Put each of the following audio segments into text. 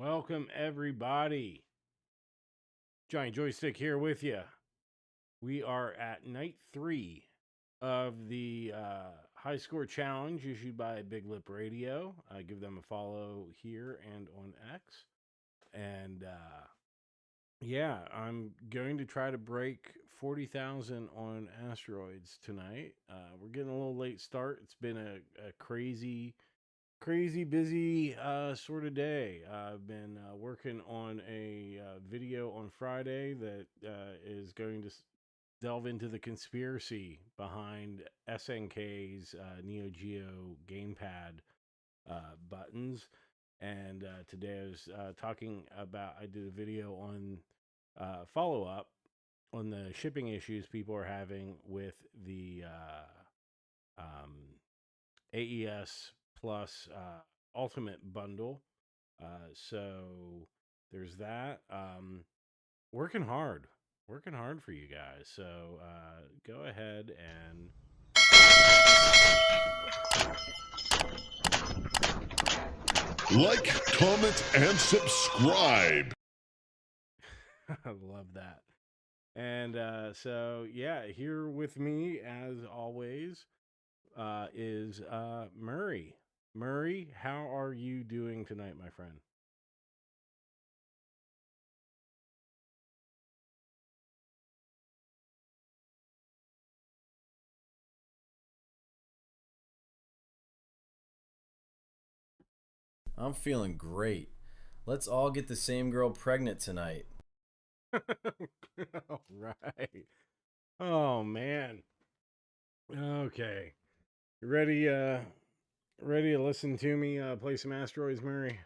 Welcome, everybody. Giant Joystick here with you. We are at night 3 of the High Score Challenge issued by Big Lip Radio. Give them a follow here and on X. And yeah, I'm going to try to break 40,000 on Asteroids tonight. We're getting a little late start. It's been a crazy busy sort of day. I've been working on a video on Friday that is going to delve into the conspiracy behind SNK's Neo Geo gamepad buttons. And today I was I did a video on follow up on the shipping issues people are having with the AES Plus Ultimate Bundle. So there's that. Working hard for you guys. So go ahead and like, comment, and subscribe. I love that. And so yeah, here with me as always is Murray. Murray, how are you doing tonight, my friend? I'm feeling great. Let's all get the same girl pregnant tonight. All right. Oh man. Okay. You ready ready to listen to me play some Asteroids, Murray?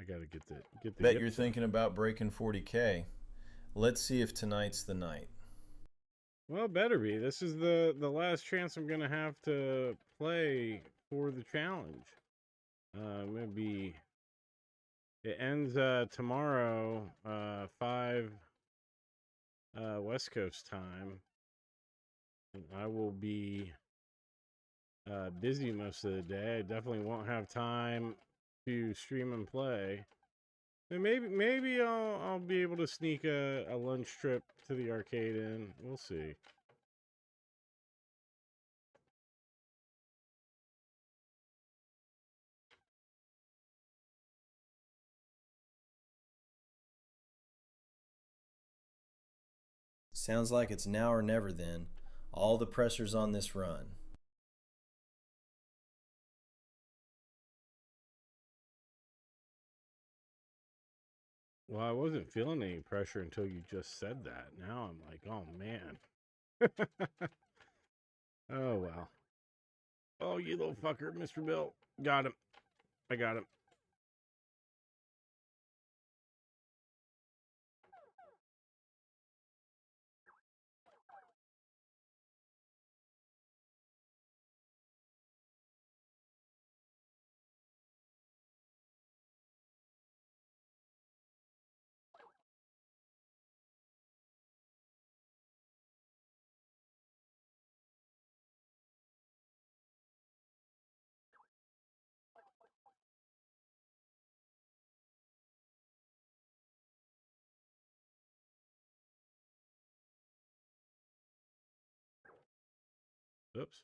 I gotta get the Bet you're thinking about breaking 40K. Let's see if tonight's the night. Well, better be. This is the last chance I'm gonna have to play for the challenge. Maybe it ends tomorrow, 5 West Coast time. And I will be busy most of the day. I definitely won't have time to stream and play. And maybe I'll be able to sneak a lunch trip to the arcade in. We'll see. Sounds like it's now or never then. All the pressure's on this run. Well, I wasn't feeling any pressure until you just said that. Now I'm like, oh man. Oh well. Oh, you little fucker, Mr. Bill. Got him. I got him. Oops.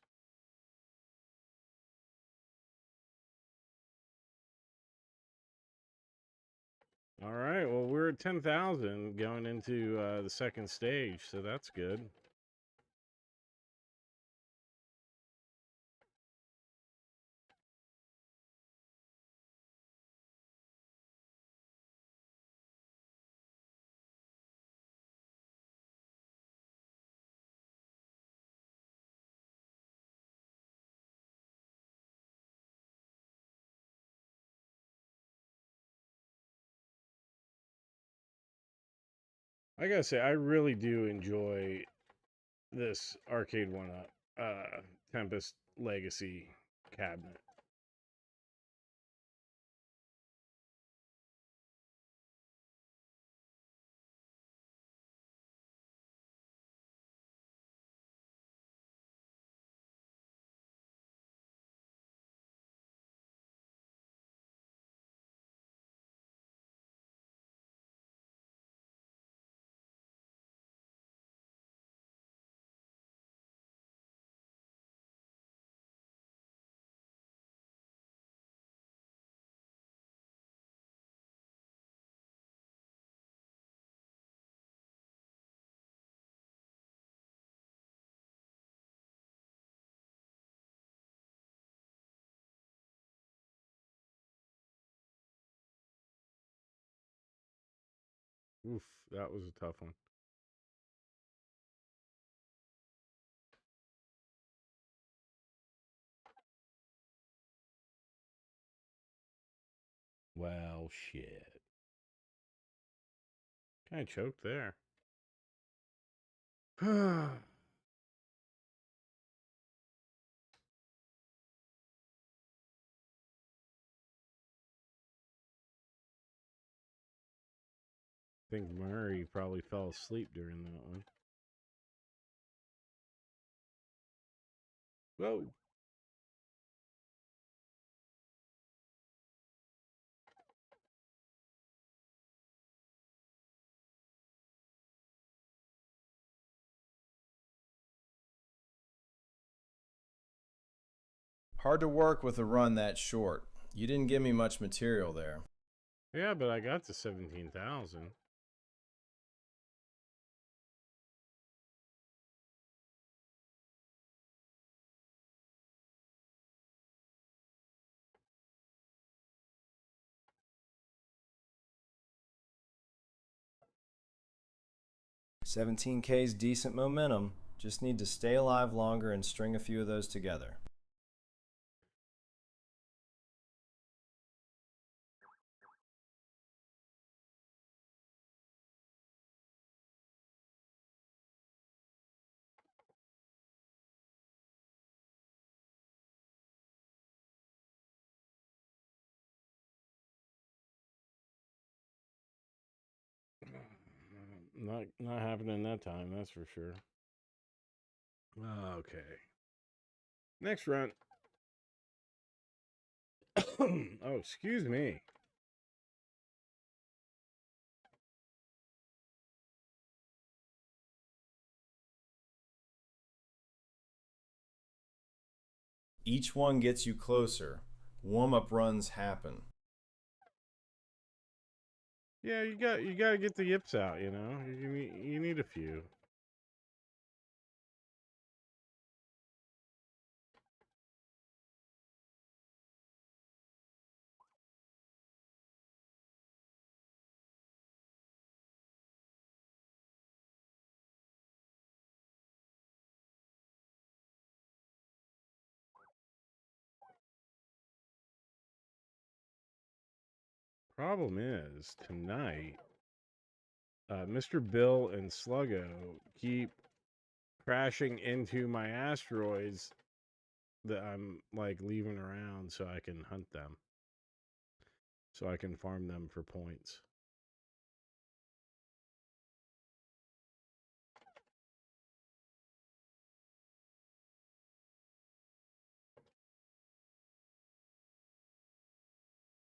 All right. Well, we're at 10,000 going into the second stage, so that's good. I gotta say, I really do enjoy this Arcade1Up Tempest Legacy Cabinet. Oof, that was a tough one. Well, shit. Kind of choked there. I think Murray probably fell asleep during that one. Whoa. Hard to work with a run that short. You didn't give me much material there. Yeah, but I got to 17,000. $17K's decent momentum. Just need to stay alive longer and string a few of those together. Not happening that time, that's for sure. Okay. Next run. Oh, excuse me. Each one gets you closer. Warm-up runs happen. Yeah, you got to get the yips out, you know. You need a few. Problem is, tonight, Mr. Bill and Sluggo keep crashing into my asteroids that I'm like leaving around so I can hunt them. So I can farm them for points.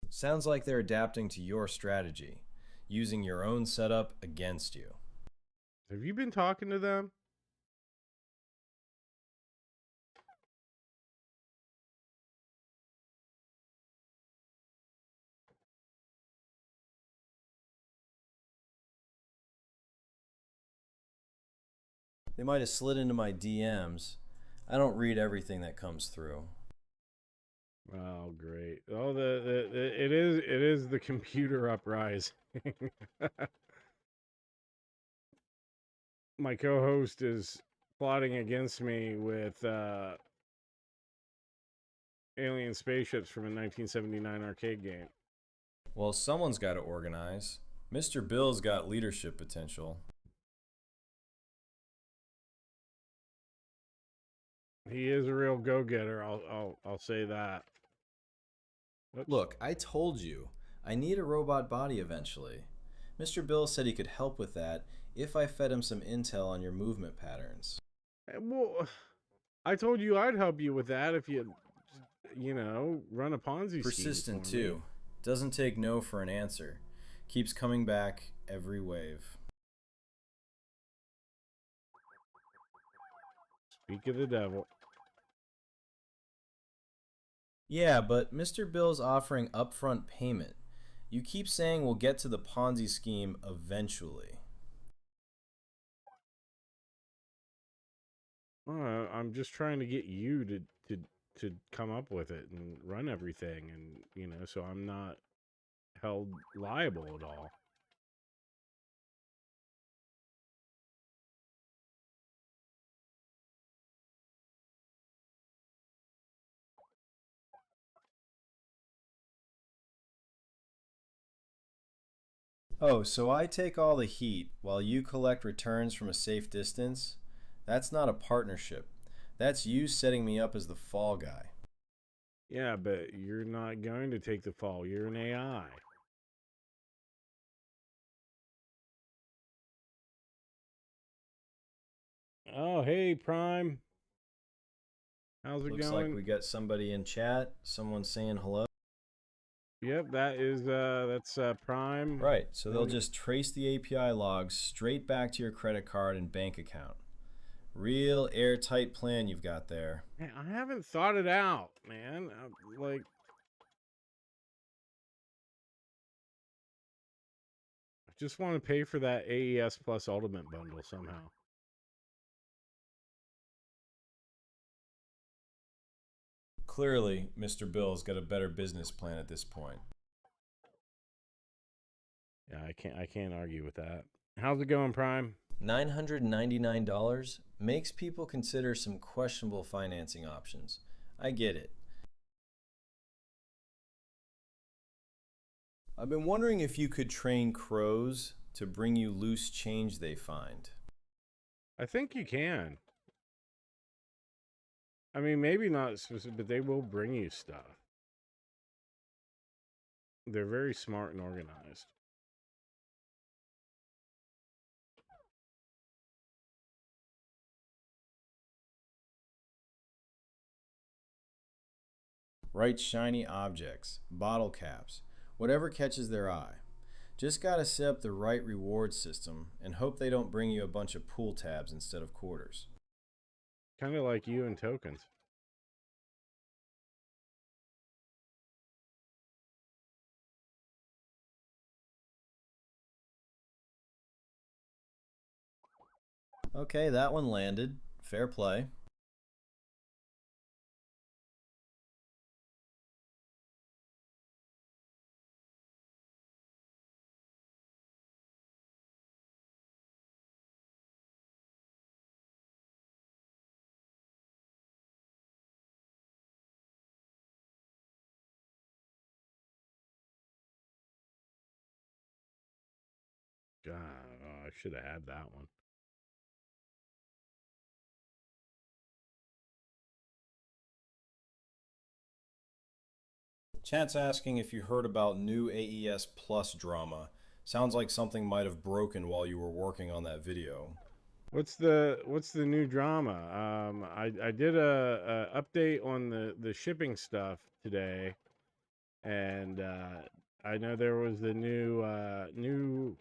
Sounds like they're adapting to your strategy, using your own setup against you. Have you been talking to them? They might have slid into my DMs. I don't read everything that comes through. Oh, great! Oh, it is the computer uprising. My co-host is plotting against me with alien spaceships from a 1979 arcade game. Well, someone's got to organize. Mr. Bill's got leadership potential. He is a real go-getter. I'll say that. Oops. Look, I told you, I need a robot body eventually. Mr. Bill said he could help with that if I fed him some intel on your movement patterns. Well, I told you I'd help you with that if you know, run a Ponzi Persistent scheme for me. too. Doesn't take no for an answer. Keeps coming back every wave. Speak of the devil. Yeah, but Mr. Bill's offering upfront payment. You keep saying we'll get to the Ponzi scheme eventually. I'm just trying to get you to come up with it and run everything, and you know, so I'm not held liable at all. Oh, so I take all the heat while you collect returns from a safe distance? That's not a partnership. That's you setting me up as the fall guy. Yeah, but you're not going to take the fall. You're an AI. Oh, hey, Prime. How's it Looks like going? we got somebody in chat, someone saying hello. Yep, that's Prime. Right, so they'll just trace the API logs straight back to your credit card and bank account. Real airtight plan you've got there. Man, I haven't thought it out, man. Like, I just want to pay for that AES Plus Ultimate bundle somehow. Clearly, Mr. Bill's got a better business plan at this point. Yeah, I can't argue with that. How's it going, Prime? $999 makes people consider some questionable financing options. I get it. I've been wondering if you could train crows to bring you loose change they find. I think you can. I mean, maybe not specific, but they will bring you stuff. They're very smart and organized. Right, shiny objects, bottle caps, whatever catches their eye. Just gotta set up the right reward system and hope they don't bring you a bunch of pool tabs instead of quarters. Kind of like you and tokens. Okay, that one landed. Fair play. God, oh, I should have had that one. Chat's asking if you heard about new AES Plus drama. Sounds like something might have broken while you were working on that video. What's the new drama? I did a update on the shipping stuff today, and I know there was the new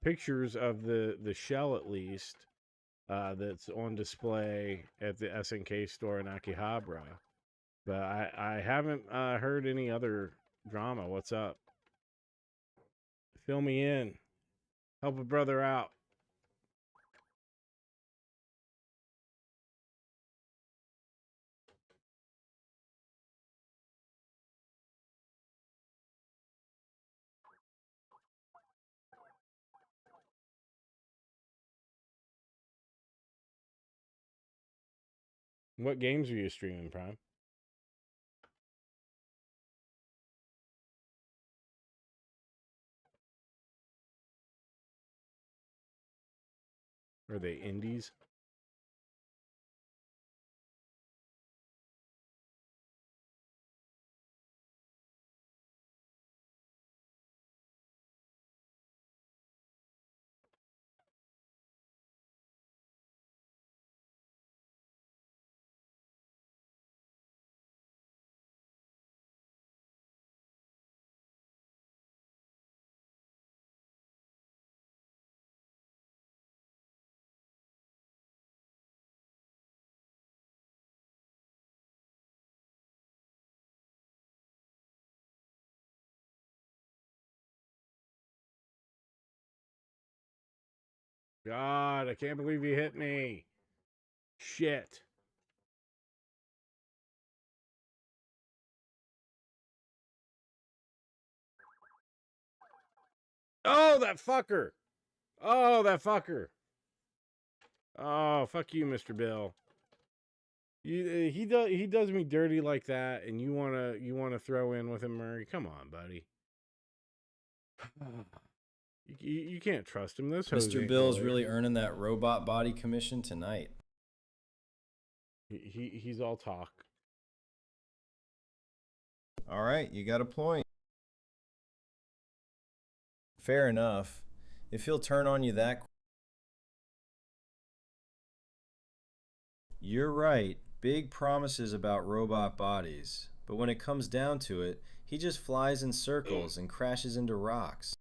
pictures of the shell at least that's on display at the SNK store in Akihabara. But I haven't heard any other drama. What's up? Fill me in. Help a brother out. What games are you streaming, Prime? Are they indies? God, I can't believe you hit me. Shit. Oh, that fucker. Oh, that fucker. Oh, fuck you, Mr. Bill. He does me dirty like that, and you wanna throw in with him, Murray? Come on, buddy. You can't trust him. This Mr. Bill's really earning that robot body commission tonight. He's all talk. All right, you got a point. Fair enough. If he'll turn on you that quick. You're right. Big promises about robot bodies. But when it comes down to it, he just flies in circles and crashes into rocks.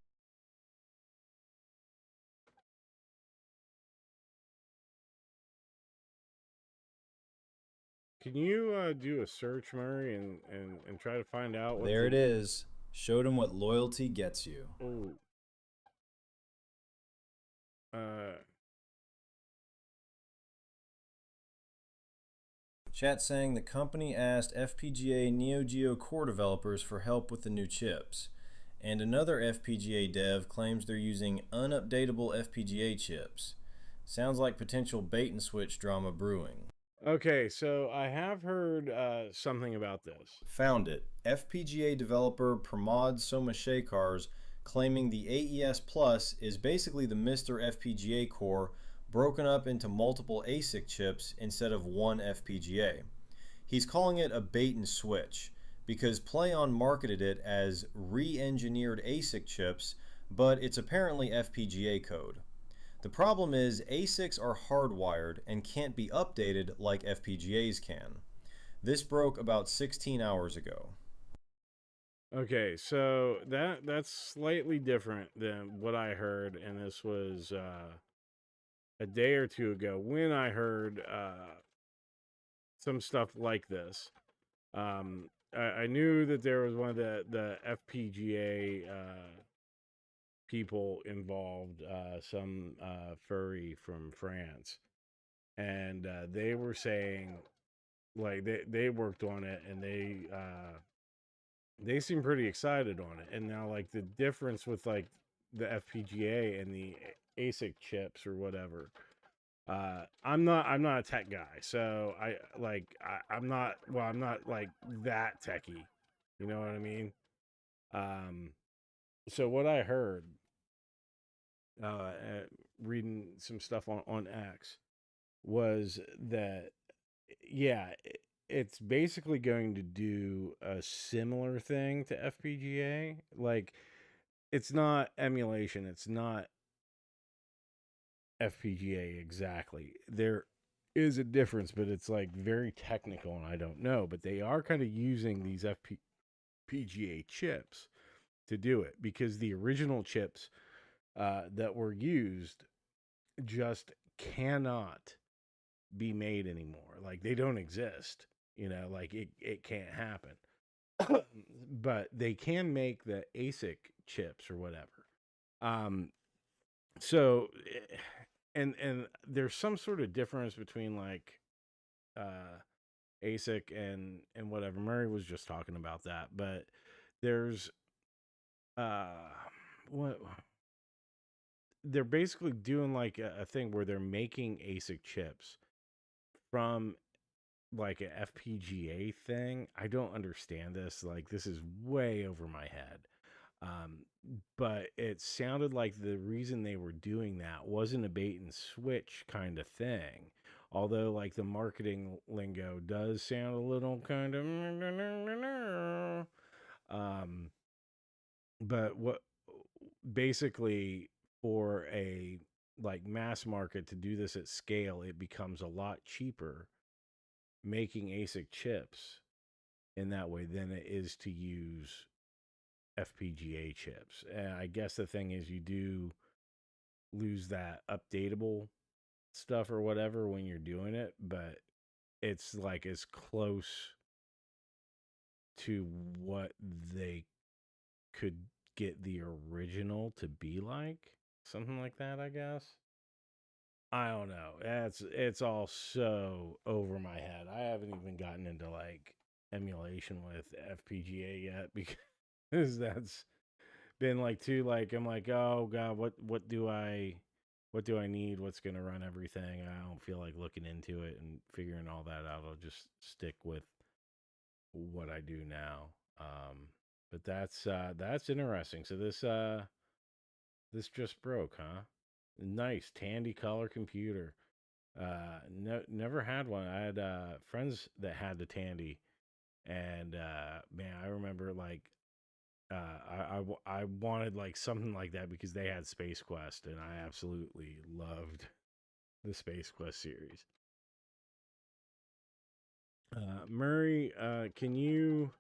Can you do a search, Murray, and try to find out what There it is. Showed him what loyalty gets you. Oh. Chat saying the company asked FPGA Neo Geo core developers for help with the new chips. And another FPGA dev claims they're using unupdatable FPGA chips. Sounds like potential bait and switch drama brewing. Okay, so I have heard something about this. Found it. FPGA developer Pramod Somashekhar's claiming the AES Plus is basically the Mr. FPGA core broken up into multiple ASIC chips instead of one FPGA. He's calling it a bait and switch because PlayOn marketed it as re-engineered ASIC chips, but it's apparently FPGA code. The problem is ASICs are hardwired and can't be updated like FPGAs can. This broke about 16 hours ago. Okay, so that's slightly different than what I heard, and this was a day or two ago when I heard some stuff like this. I knew that there was one of the FPGA people involved, some furry from France, and they were saying like they worked on it and they seem pretty excited on it. And now like the difference with like the FPGA and the ASIC chips or whatever. I'm not a tech guy, so I'm not like that techie. You know what I mean? So what I heard, reading some stuff on X, was that yeah, it's basically going to do a similar thing to FPGA. Like, it's not emulation, it's not FPGA exactly. There is a difference, but it's like very technical and I don't know. But they are kind of using these FPGA chips to do it because the original chips that were used just cannot be made anymore. Like, they don't exist. You know, like it can't happen. But they can make the ASIC chips or whatever. So and there's some sort of difference between like ASIC and whatever. Murray was just talking about that, but there's what they're basically doing like a thing where they're making ASIC chips from like a FPGA thing. I don't understand this. Like, this is way over my head. But it sounded like the reason they were doing that wasn't a bait and switch kind of thing. Although, like, the marketing lingo does sound a little kind of, but what basically for a like mass market to do this at scale, it becomes a lot cheaper making ASIC chips in that way than it is to use FPGA chips. And I guess the thing is you do lose that updatable stuff or whatever when you're doing it, but it's like as close to what they could get the original to be like. Something like that, I guess. I don't know. It's all so over my head. I haven't even gotten into like emulation with FPGA yet because that's been like too like I'm like, oh god, what do I need? What's gonna run everything? I don't feel like looking into it and figuring all that out. I'll just stick with what I do now. But that's interesting. So This just broke, huh? Nice Tandy color computer. Never had one. I had friends that had the Tandy, and man, I remember like I wanted like something like that because they had Space Quest, and I absolutely loved the Space Quest series. Murray, can you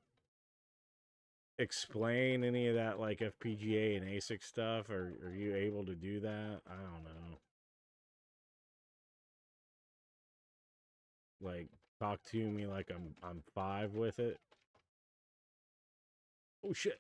explain any of that like FPGA and ASIC stuff? Are you able to do that? I don't know. Like talk to me like I'm 5 with it. Oh shit.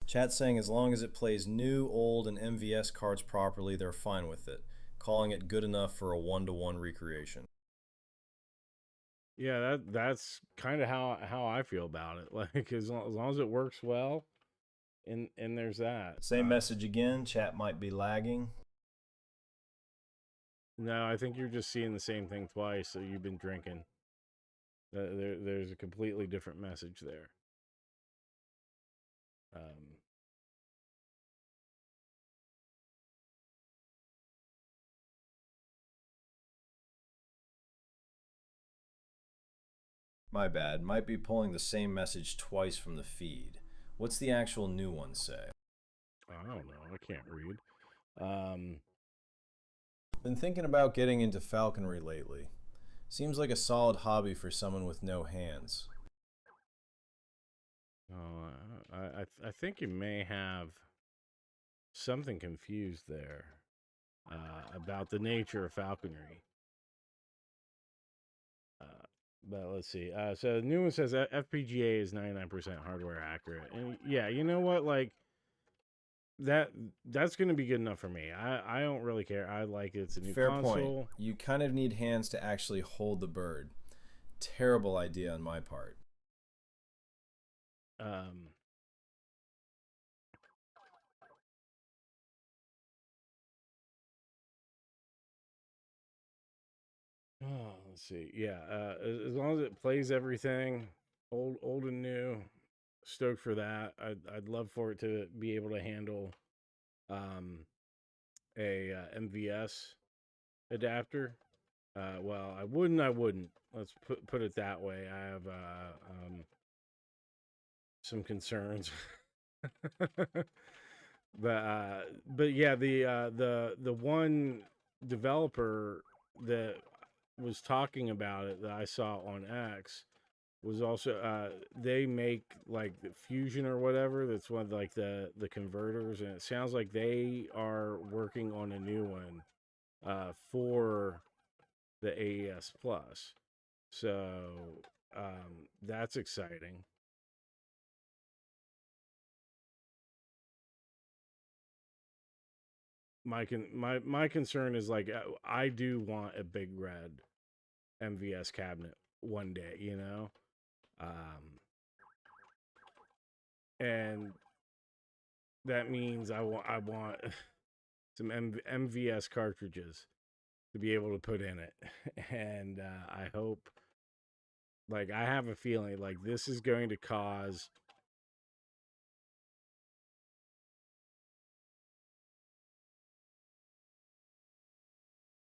Chat saying as long as it plays new, old, and MVS cards properly, they're fine with it. Calling it good enough for a 1-to-1 recreation. Yeah, that's kind of how I feel about it. Like as long as it works well, and there's that. Same message again. Chat might be lagging. No, I think you're just seeing the same thing twice. So you've been drinking. There's a completely different message there. My bad. Might be pulling the same message twice from the feed. What's the actual new one say? I don't know. I can't read. Been thinking about getting into falconry lately. Seems like a solid hobby for someone with no hands. Oh, I think you may have something confused there about the nature of falconry. But let's see. So the new one says FPGA is 99% hardware accurate, and yeah, you know what? Like that's going to be good enough for me. I don't really care. I like it. It's a new Fair console. point. You kind of need hands to actually hold the bird. Terrible idea on my part. Oh, let's see. Yeah, as long as it plays everything, old and new, stoked for that. I'd love for it to be able to handle a MVS adapter. Well, I wouldn't. Let's put it that way. I have some concerns. but yeah, the one developer that was talking about it that I saw on X was also they make like the Fusion or whatever. That's one of like the converters, and it sounds like they are working on a new one for the AES Plus. So that's exciting. My concern is like I do want a big red MVS cabinet one day, you know, and that means I want some MVS cartridges to be able to put in it, and I hope, like, I have a feeling like this is going to cause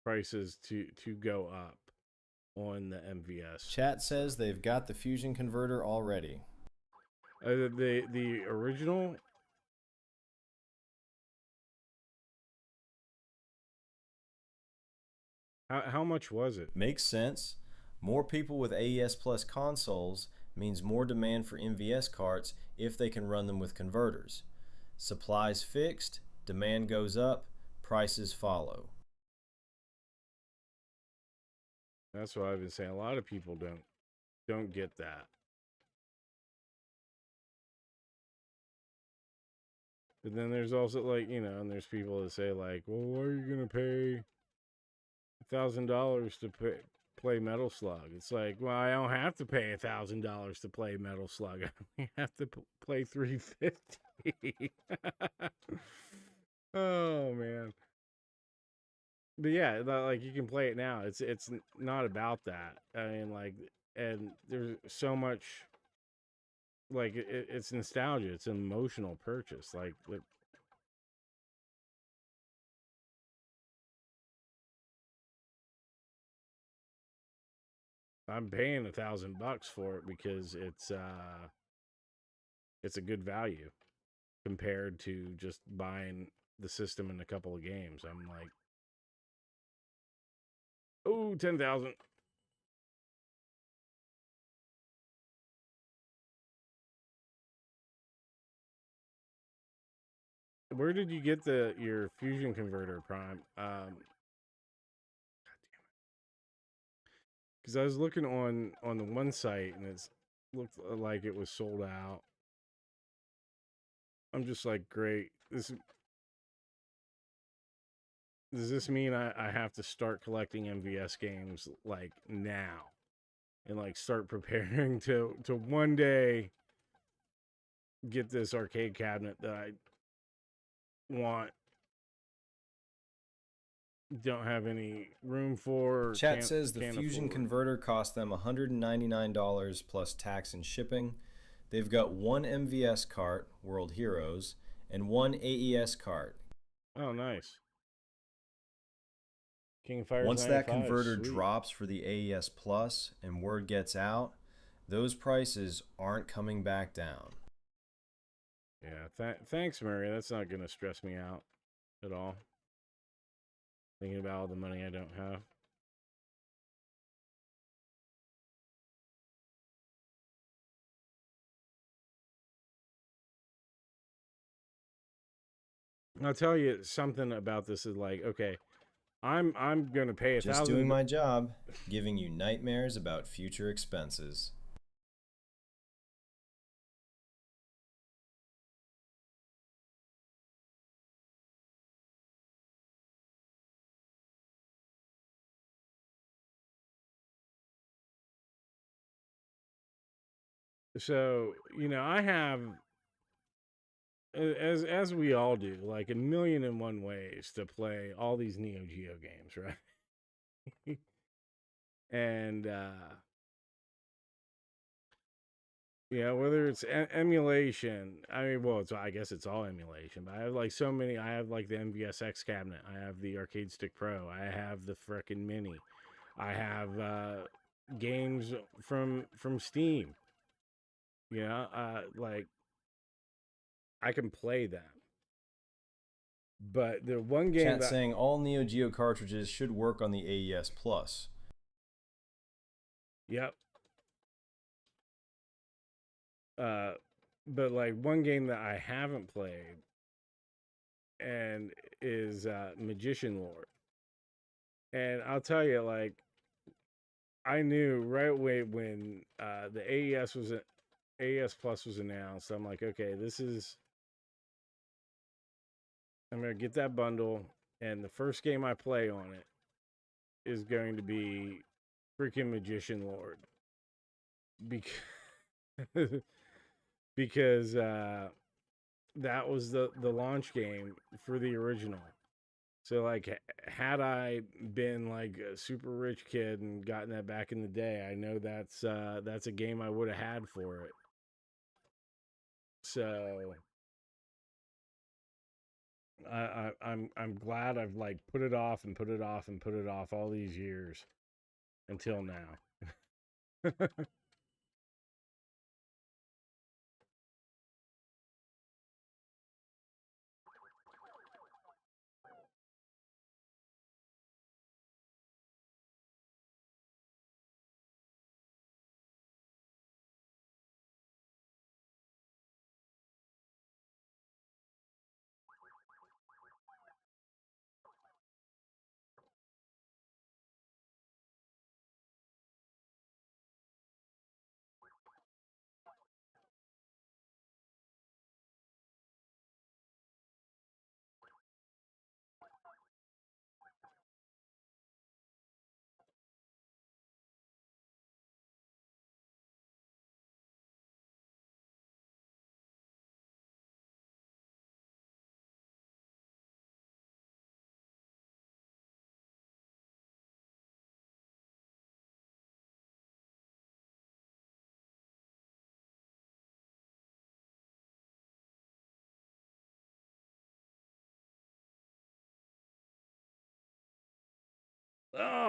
prices to go up on the MVS. Chat says they've got the Fusion converter already. The original. How much was it? Makes sense. More people with AES Plus consoles means more demand for MVS carts if they can run them with converters. Supplies fixed, demand goes up, Prices follow. That's what I've been saying. A lot of people don't get that. But then there's also like, and there's people that say like, well, why are you gonna pay $1,000 to play Metal Slug? It's like, well, I don't have to pay $1,000 to play Metal Slug. I only have to play 350. Oh man. But yeah, like you can play it now. It's not about that. I mean, like, and there's so much. Like it's nostalgia. It's an emotional purchase. Like I'm paying $1,000 for it because it's a good value compared to just buying the system and a couple of games. I'm like, oh, 10,000. Where did you get your fusion converter, Prime? Because I was looking on the one site and it looked like it was sold out. I'm just like, great. Does this mean I have to start collecting MVS games like now and like start preparing to one day get this arcade cabinet that I want, don't have any room for? Chat says the Fusion converter cost them $199 plus tax and shipping. They've got one MVS cart, World Heroes, and one AES cart. Oh, nice. King of Fighters. Once that converter drops for the AES Plus and word gets out, those prices aren't coming back down. Yeah, thanks, Murray. That's not going to stress me out at all. Thinking about all the money I don't have. I'll tell you something about this is like, okay, I'm going to pay $1,000. Just doing my job, giving you nightmares about future expenses. So, I have, as we all do, like 1,000,001 ways to play all these Neo Geo games, right? And whether it's emulation, I guess it's all emulation, but I have like so many. I have like the MVSX cabinet, I have the Arcade Stick Pro, I have the frickin' Mini, I have games from Steam. Like I can play them. But the one game Chat saying all Neo Geo cartridges should work on the AES Plus. Yep. But like one game that I haven't played and is Magician Lord. And I'll tell you, like, I knew right away when the AES Plus was announced. I'm like, okay, I'm gonna get that bundle, and the first game I play on it is going to be freaking Magician Lord, because that was the launch game for the original. So like, had I been like a super rich kid and gotten that back in the day, I know that's a game I would have had for it. So I'm glad I've like put it off and put it off and put it off all these years until now.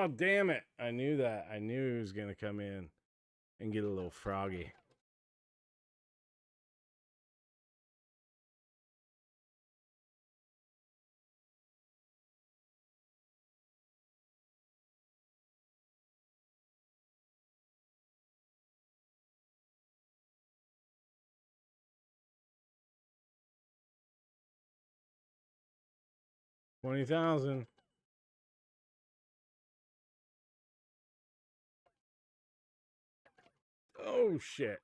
Oh, damn it. I knew that. I knew he was going to come in and get a little froggy. $20,000. Oh, shit.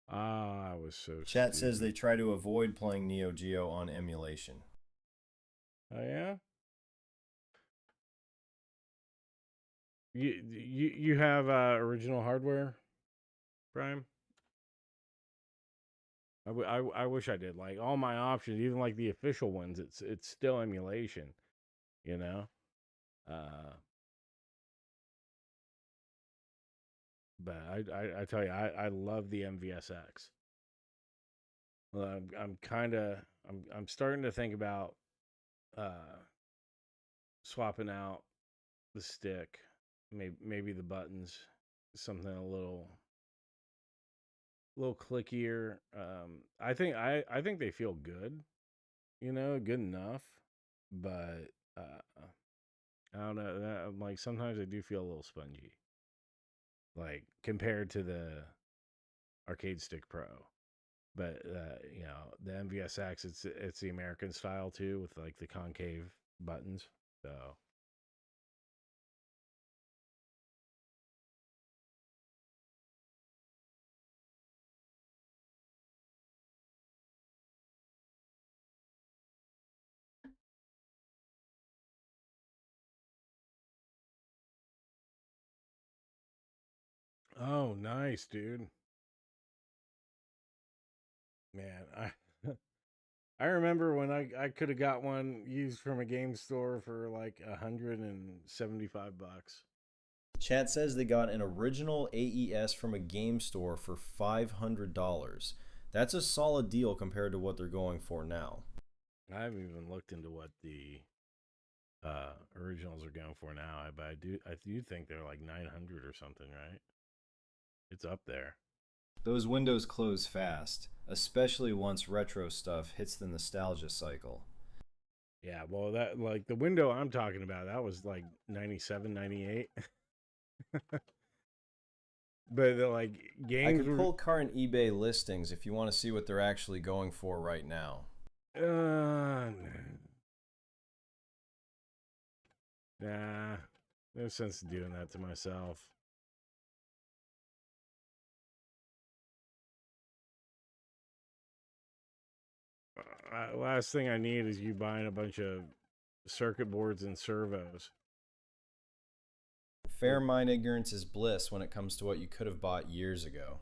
Ah, I was so Chat stupid. says they try to avoid playing Neo Geo on emulation. Oh, yeah? You have original hardware, Prime? I wish I did. Like, all my options, even like the official ones, it's still emulation, you know? But I tell you, I love the MVSX. Well, I'm starting to think about swapping out the stick, maybe the buttons, something a little clickier. I think they feel good, good enough, but I don't know. Like sometimes they do feel a little spongy, like compared to the Arcade Stick Pro. But the MVSX, it's the American style too, with like the concave buttons. So oh, nice, dude. Man, I remember when I could have got one used from a game store for like $175. Chat says they got an original AES from a game store for $500. That's a solid deal compared to what they're going for now. I haven't even looked into what the originals are going for now, but I do think they're like 900 or something, right? It's up there. Those windows close fast, especially once retro stuff hits the nostalgia cycle. Yeah, well, that like the window I'm talking about, that was like 97, 98. But like games, I could pull current eBay listings if you want to see what they're actually going for right now. Nah, no sense in doing that to myself. Last thing I need is you buying a bunch of circuit boards and servos. Fair mind ignorance is bliss when it comes to what you could have bought years ago.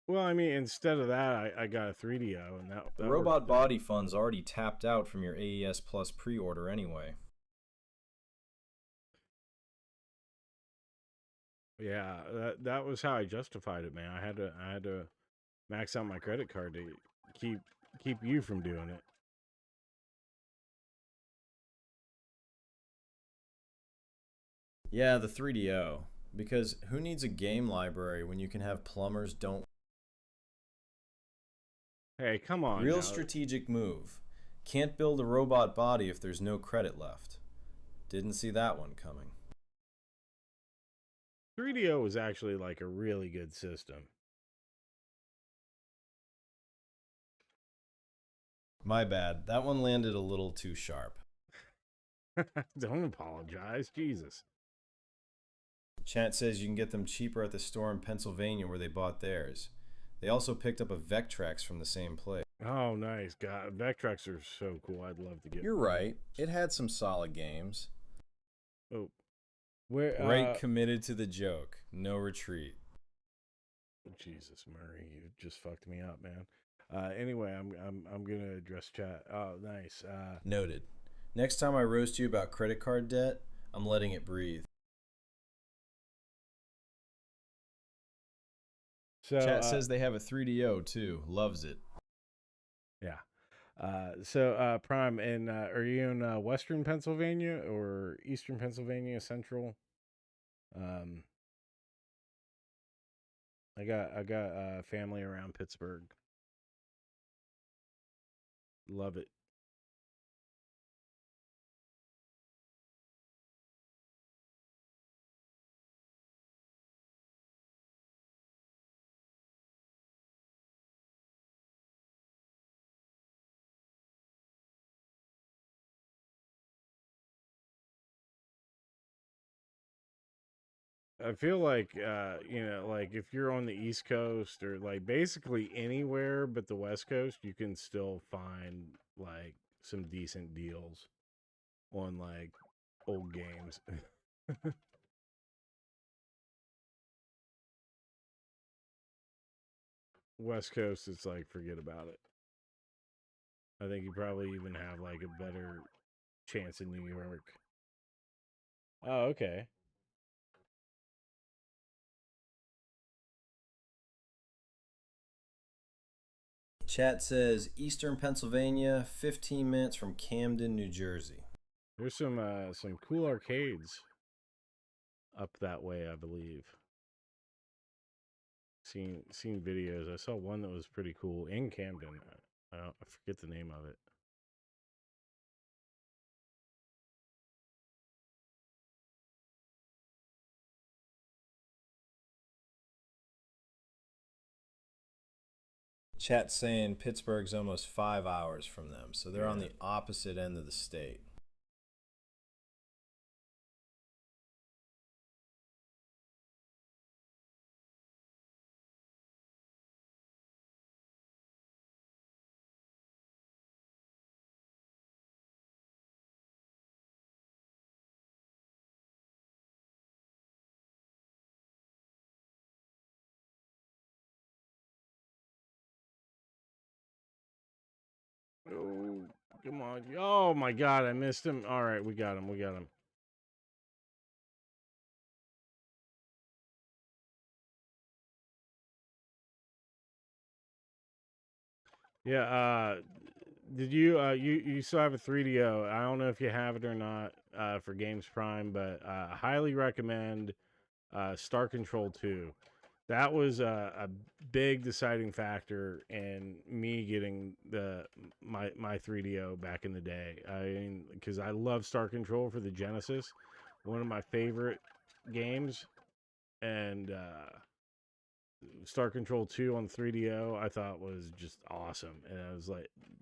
Well, I mean, instead of that, I got a 3DO, and that The robot body fund's already tapped out from your AES Plus pre-order anyway. Yeah, that was how I justified it, man. I had to max out my credit card to keep you from doing it. Yeah, the 3DO. Because who needs a game library when you can have plumbers don't... Hey, come on. Real strategic move. Can't build a robot body if there's no credit left. Didn't see that one coming. 3DO was actually like a really good system. My bad. That one landed a little too sharp. Don't apologize. Jesus. Chat says you can get them cheaper at the store in Pennsylvania where they bought theirs. They also picked up a Vectrex from the same place. Oh, nice. God, Vectrex are so cool. I'd love to get. You're right. It had some solid games. Oh, where? Right, committed to the joke. No retreat. Jesus, Murray, you just fucked me up, man. Anyway, I'm gonna address chat. Oh, nice. Noted. Next time I roast you about credit card debt, I'm letting it breathe. So Chat says they have a 3DO too. Loves it. yeah. Prime, and are you in Western Pennsylvania or Eastern Pennsylvania, Central? I got family around Pittsburgh. Love it. I feel like like if you're on the East Coast or like basically anywhere but the West Coast, you can still find like some decent deals on like old games. West Coast, it's like forget about it. I think you probably even have like a better chance in New York. Oh, okay. Chat says Eastern Pennsylvania, 15 minutes from Camden, New Jersey. There's some cool arcades up that way, I believe. Seen videos. I saw one that was pretty cool in Camden. I forget the name of it. Chat's saying Pittsburgh's almost 5 hours from them, so they're on Yeah. the opposite end of the state. Oh, come on. Oh my god, I missed him. All right, we got him. We got him. Yeah, did you still have a 3DO? I don't know if you have it or not for Games Prime, but I highly recommend Star Control 2. That was a big deciding factor in me getting my 3DO back in the day. I mean, because I love Star Control for the Genesis, one of my favorite games, and Star Control 2 on 3DO I thought was just awesome, and it was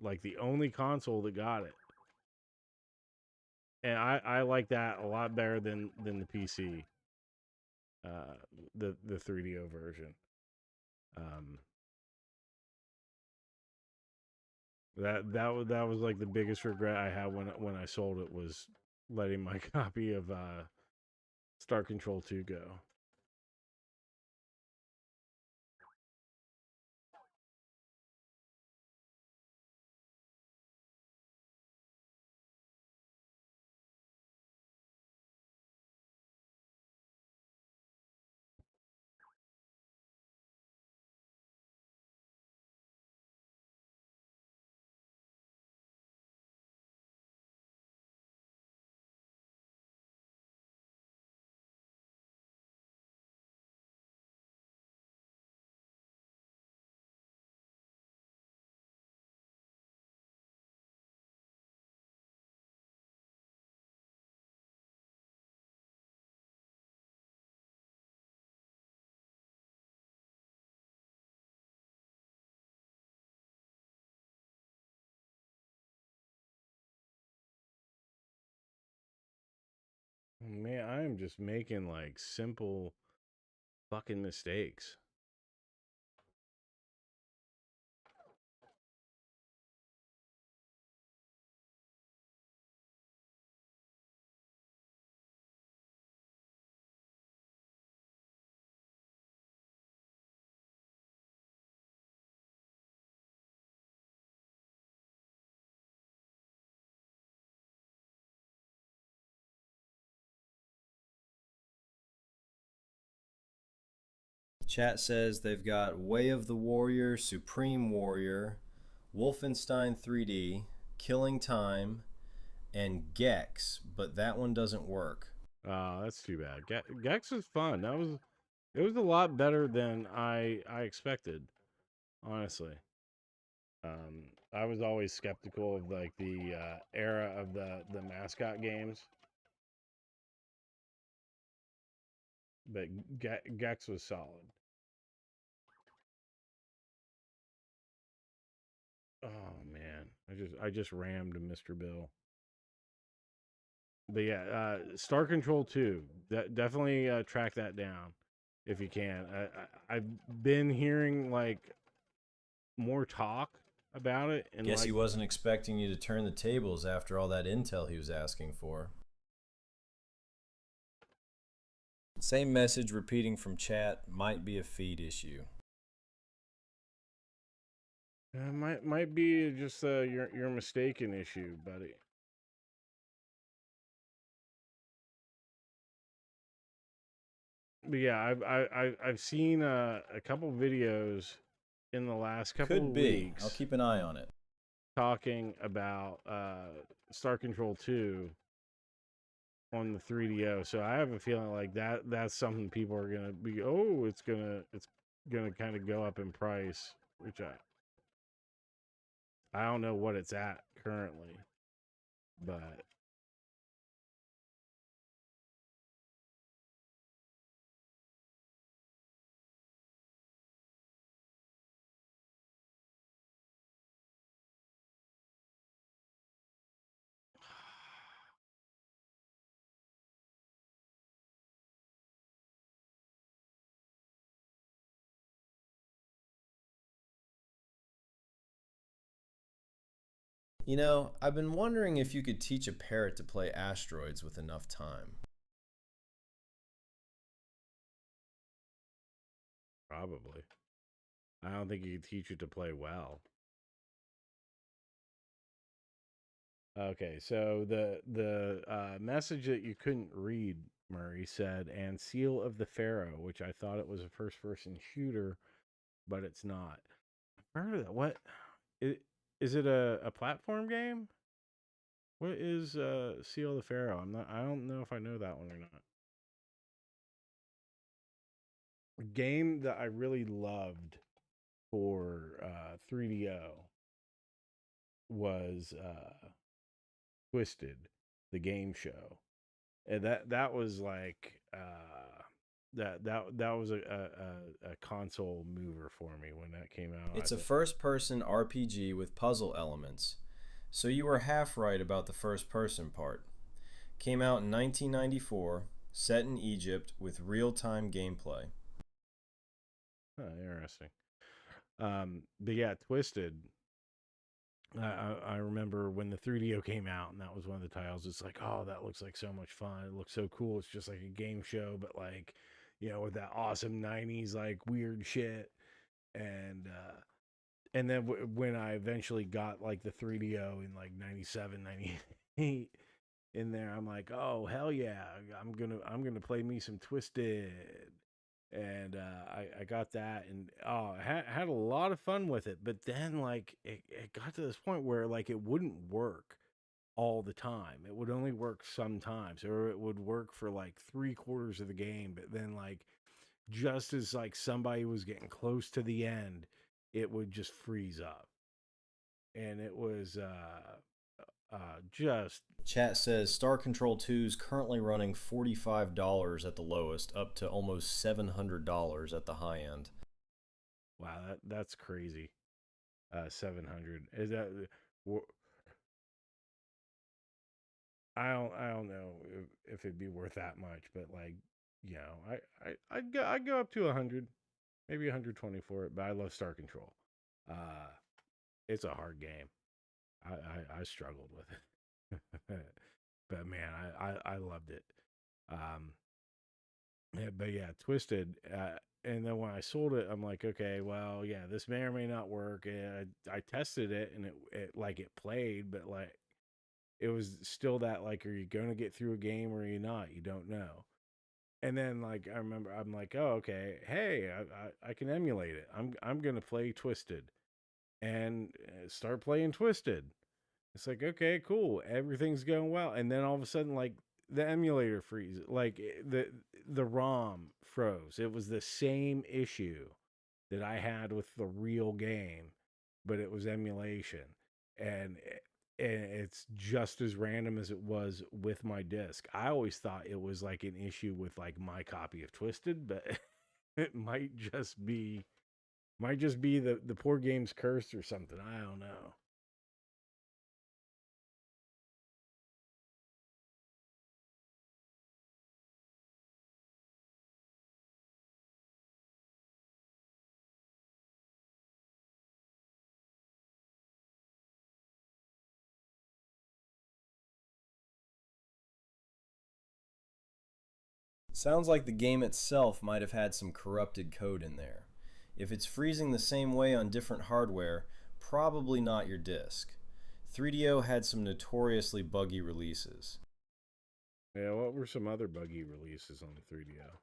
like the only console that got it, and I like that a lot better than the PC, uh, the 3DO version. Um, that was like the biggest regret I had when I sold it was letting my copy of Star Control 2 go. Man, I am just making like simple fucking mistakes. Chat says they've got Way of the Warrior, Supreme Warrior, Wolfenstein 3D, Killing Time, and Gex, but that one doesn't work. Oh, that's too bad. Gex was fun. It was a lot better than I expected, honestly. I was always skeptical of like the era of the mascot games, but Gex was solid. Oh man, I just rammed Mr. Bill. But yeah, Star Control 2. Definitely track that down if you can. I've been hearing like more talk about it, and Guess like he wasn't expecting you to turn the tables after all that intel he was asking for. Same message repeating from chat, might be a feed issue. might be just your mistaken issue, buddy. But yeah, I've seen a couple videos in the last couple Could of be. weeks I'll keep an eye on it. talking about Star Control 2 on the 3DO. So I have a feeling like that's something people are gonna be. Oh, it's gonna kind of go up in price, which I don't know what it's at currently, but You know, I've been wondering if you could teach a parrot to play Asteroids with enough time. probably. I don't think you can teach it to play well. Okay, so the message that you couldn't read, Murray said, and Seal of the Pharaoh, which I thought it was a first-person shooter, but it's not. I've heard of that. What is it a platform game? What is Seal of the Pharaoh? I don't know if I know that one or not. A game that I really loved for 3DO was Twisted, the game show. And that was like that was a console mover for me when that came out. It's a first-person RPG with puzzle elements. So you were half right about the first-person part. Came out in 1994, set in Egypt with real-time gameplay. Interesting. But yeah, Twisted. I remember when the 3DO came out, and that was one of the titles. It's like, oh, that looks like so much fun. It looks so cool. It's just like a game show, but like, with that awesome 90s like weird shit. And then when I eventually got like the 3DO in like 97, 98 in there, I'm like, oh hell yeah, I'm gonna play me some Twisted. And I got that, and I had a lot of fun with it. But then like it got to this point where like it wouldn't work all the time. It would only work sometimes, or it would work for like 3/4 of the game. But then like just as like somebody was getting close to the end, it would just freeze up. And it was just Chat says Star Control 2 is currently running $45 at the lowest, up to almost $700 at the high end. wow, that's crazy. 700 is that I don't know if it'd be worth that much, but like, I'd go up to 100, maybe 120 for it. But I love Star Control. It's a hard game. I struggled with it, but man, I loved it. Yeah, but yeah, Twisted. And then when I sold it, I'm like, okay, well, yeah, this may or may not work. And I tested it, and it played, but like it was still that like, are you going to get through a game or are you not? You don't know. And then like I remember I'm like, oh okay, hey, I can emulate it. I'm gonna play Twisted and start playing Twisted. It's like, okay, cool, everything's going well, and then all of a sudden, like the emulator freezes, like the ROM froze. It was the same issue that I had with the real game, but it was emulation, and it's just as random as it was with my disc. I always thought it was like an issue with like my copy of Twisted, but it might just be the poor game's cursed or something. I don't know. Sounds like the game itself might have had some corrupted code in there. If it's freezing the same way on different hardware, probably not your disk. 3DO had some notoriously buggy releases. Yeah, what were some other buggy releases on the 3DO?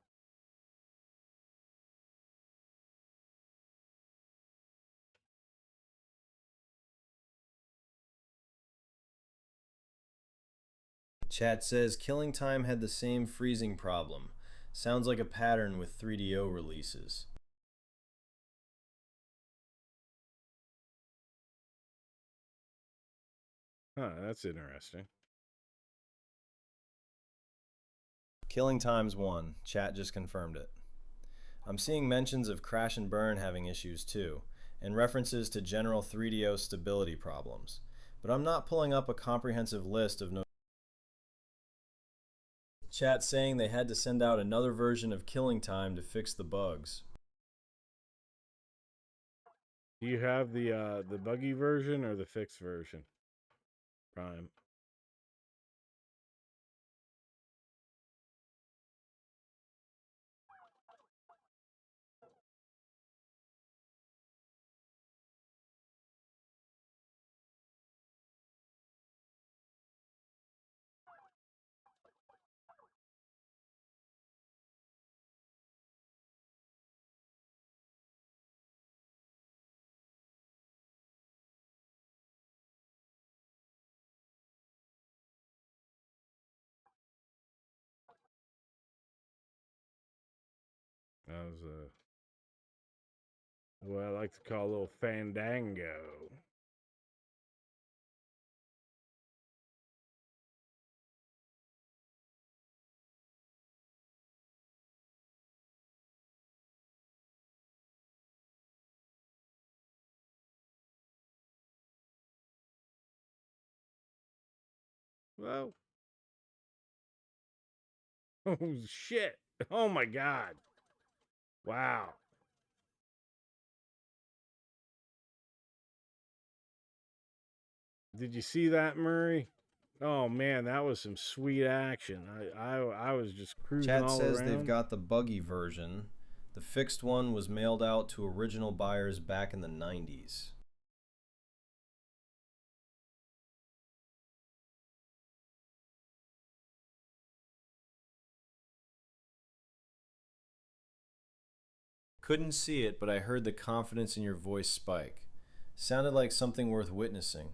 Chat says Killing Time had the same freezing problem. Sounds like a pattern with 3DO releases. Huh, that's interesting. Killing Time's one. Chat just confirmed it. I'm seeing mentions of Crash and Burn having issues too, and references to general 3DO stability problems. But I'm not pulling up a comprehensive list of no. Chat saying they had to send out another version of Killing Time to fix the bugs. Do you have the buggy version or the fixed version? Prime. That was what I like to call a little fandango. Well, oh shit! Oh my god! Wow! Did you see that, Murray? Oh man, that was some sweet action. I was just cruising Chat all says around. they've got the buggy version. The fixed one was mailed out to original buyers back in the 90s. Couldn't see it, but I heard the confidence in your voice spike. Sounded like something worth witnessing.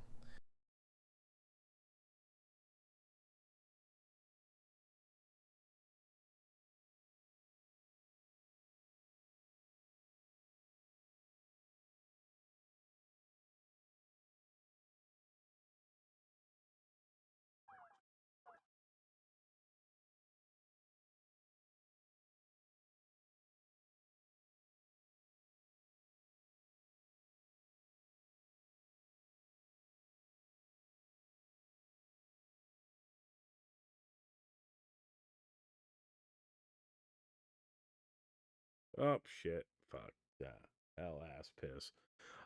Oh shit! Fuck that. Hell ass piss.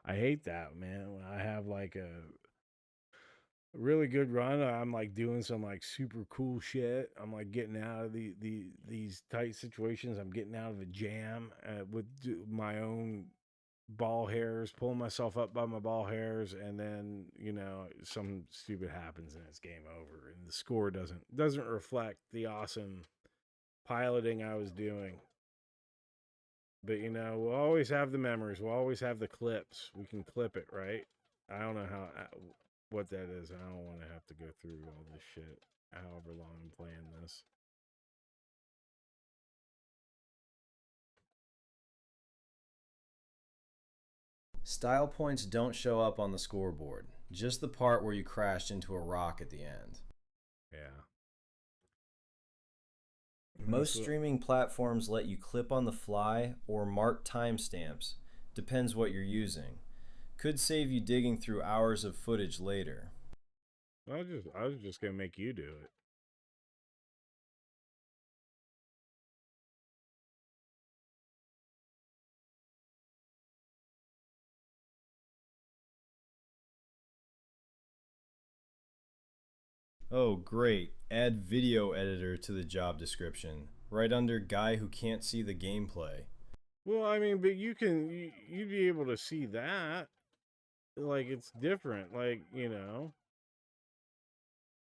I hate that, man. When I have like a really good run, I'm like doing some like super cool shit. I'm like getting out of these tight situations. I'm getting out of a jam with my own ball hairs, pulling myself up by my ball hairs, and then some stupid happens and it's game over, and the score doesn't reflect the awesome piloting I was doing. But, you know, we'll always have the memories. We'll always have the clips. We can clip it, right? I don't know what that is. I don't want to have to go through all this shit, however long I'm playing this. Style points don't show up on the scoreboard, just the part where you crashed into a rock at the end. Yeah. Most streaming platforms let you clip on the fly or mark timestamps. Depends what you're using. Could save you digging through hours of footage later. I was just gonna make you do it. Oh, great. Add video editor to the job description, right under guy who can't see the gameplay. Well, I mean, but you'd be able to see that. Like, it's different. Like, you know,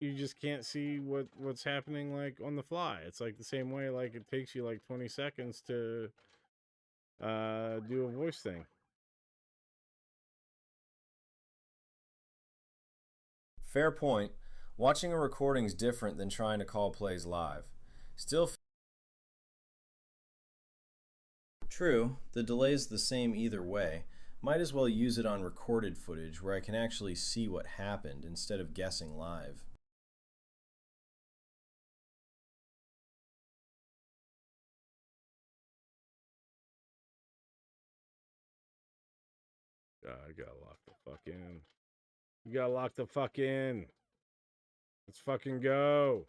you just can't see what's happening, like, on the fly. It's like the same way, like, it takes you like 20 seconds to do a voice thing. Fair point. Watching a recording is different than trying to call plays live. Still true, the delay is the same either way. Might as well use it on recorded footage where I can actually see what happened instead of guessing live. I gotta lock the fuck in. You gotta lock the fuck in. Let's fucking go.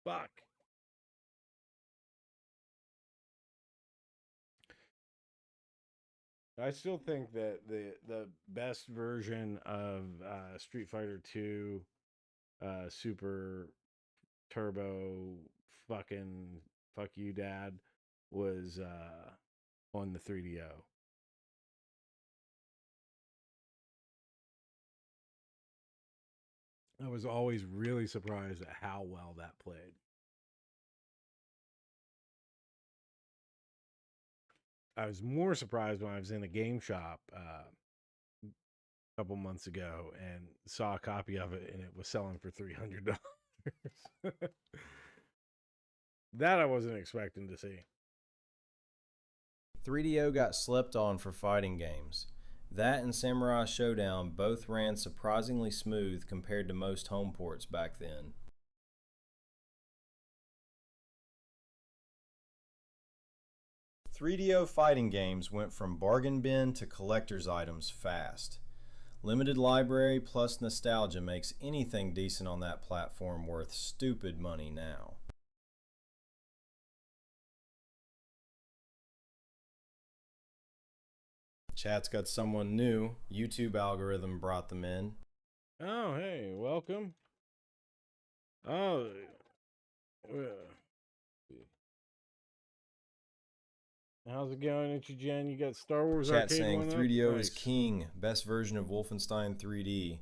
Fuck. I still think that the best version of Street Fighter 2 Super Turbo fucking fuck you dad was on the 3DO. I was always really surprised at how well that played. I was more surprised when I was in a game shop a couple months ago and saw a copy of it, and it was selling for $300. That I wasn't expecting to see. 3DO got slept on for fighting games. That and Samurai Showdown both ran surprisingly smooth compared to most home ports back then. .3DO fighting games went from bargain bin to collector's items fast. Limited library plus nostalgia makes anything decent on that platform worth stupid money now. Chat's got someone new. YouTube algorithm brought them in. Oh, hey, welcome. Oh, how's it going, Jen? You got Star Wars Chat Arcade saying 1Up? 3DO Nice. is king. Best version of Wolfenstein 3D.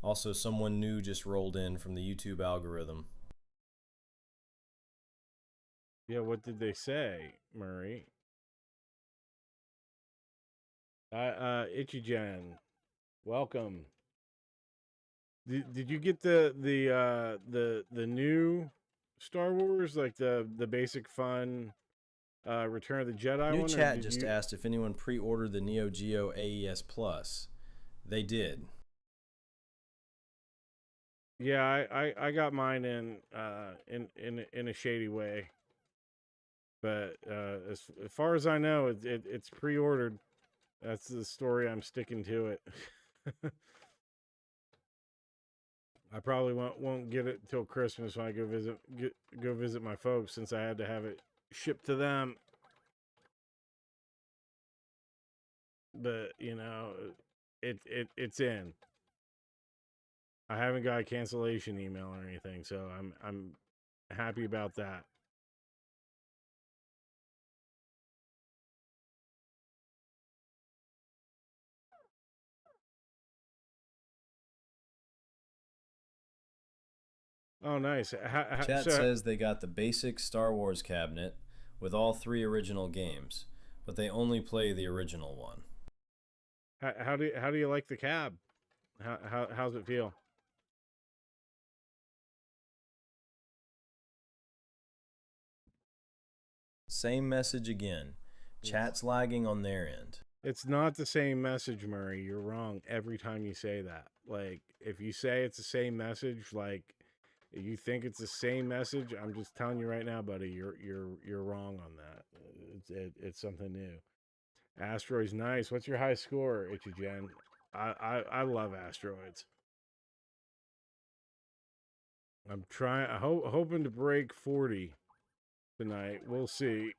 Also, someone new just rolled in from the YouTube algorithm. Yeah, what did they say, Murray? Jen, welcome. Did you get the new Star Wars, like the basic fun Return of the Jedi New one? chat just asked if anyone pre-ordered the Neo Geo AES Plus. They did. Yeah, I got mine in a shady way, but as far as I know, it's pre-ordered. That's the story. I'm sticking to it. I probably won't get it till Christmas when I go visit my folks, since I had to have it shipped to them. but you know, it's in. I haven't got a cancellation email or anything, so I'm happy about that. Oh, nice. Chat says they got the basic Star Wars cabinet with all 3 original games, but they only play the original one. How do you like the cab? How's it feel? Same message again. Chat's lagging on their end. It's not the same message, Murray. You're wrong every time you say that. Like, if you say it's the same message, like you think it's the same message, I'm just telling you right now, buddy. You're wrong on that. It's something new. Asteroids, nice. What's your high score, Itchy Jen? I love Asteroids. I'm trying. Hoping to break 40 tonight. We'll see.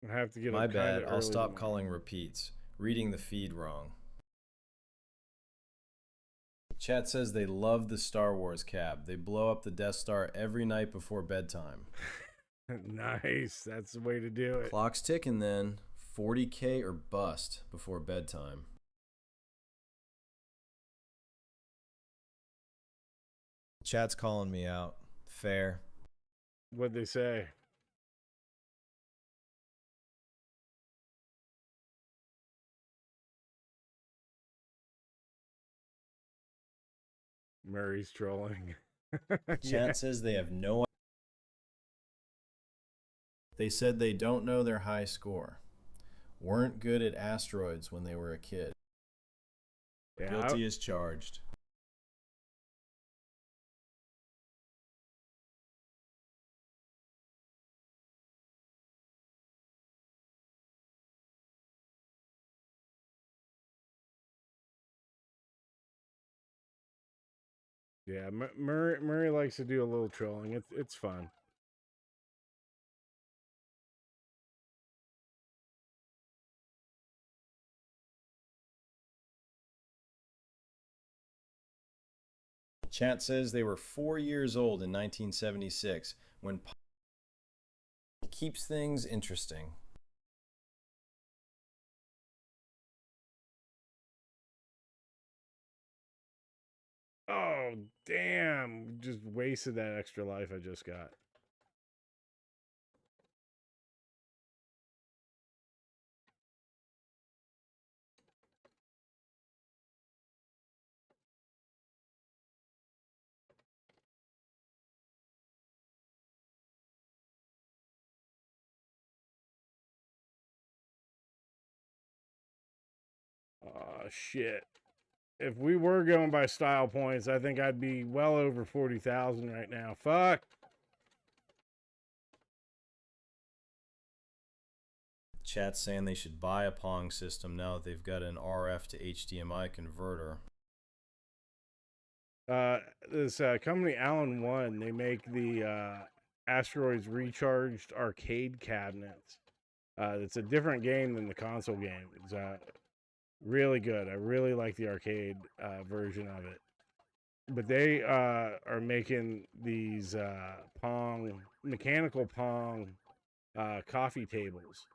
I have to get My up bad, I'll stop tomorrow. calling repeats. Reading the feed wrong. Chat says they love the Star Wars cab. They blow up the Death Star every night before bedtime. Nice. That's the way to do it. Clock's ticking then. 40K or bust before bedtime. Chat's calling me out. Fair. What'd they say? Murray's trolling. Chat says they have no. They said they don't know their high score. Weren't good at asteroids when they were a kid. Yeah, Guilty as charged. Yeah, Murray likes to do a little trolling. It's fun. Chat says they were 4 years old in 1976 when keeps things interesting. Oh, damn. Just wasted that extra life I just got. Oh, shit. If we were going by style points, I think I'd be well over 40,000 right now. Fuck. Chat's saying they should buy a Pong system now that they've got an RF to HDMI converter. This company Allen One, they make the Asteroids Recharged arcade cabinets. It's a different game than the console game. It's really good. I really like the arcade version of it. But they are making these mechanical Pong coffee tables.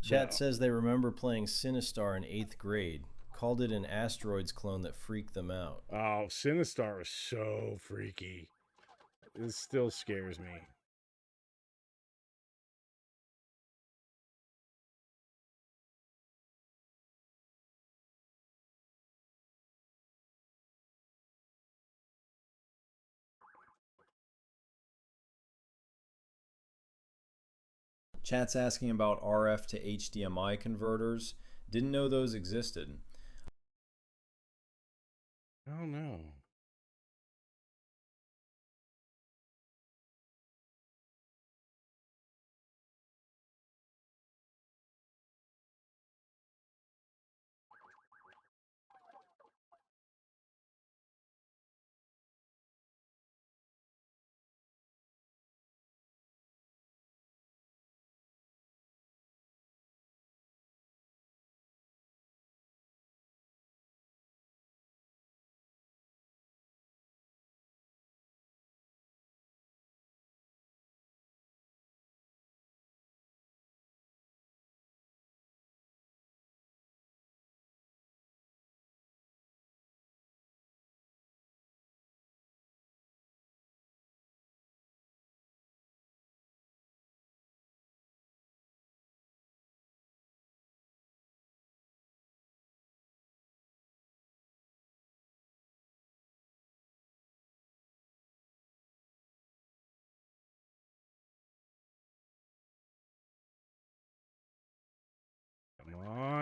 Chat says they remember playing Sinistar in 8th grade. Called it an Asteroids clone that freaked them out. Oh, Sinistar was so freaky. This still scares me. Chat's asking about RF to HDMI converters. Didn't know those existed. Oh no.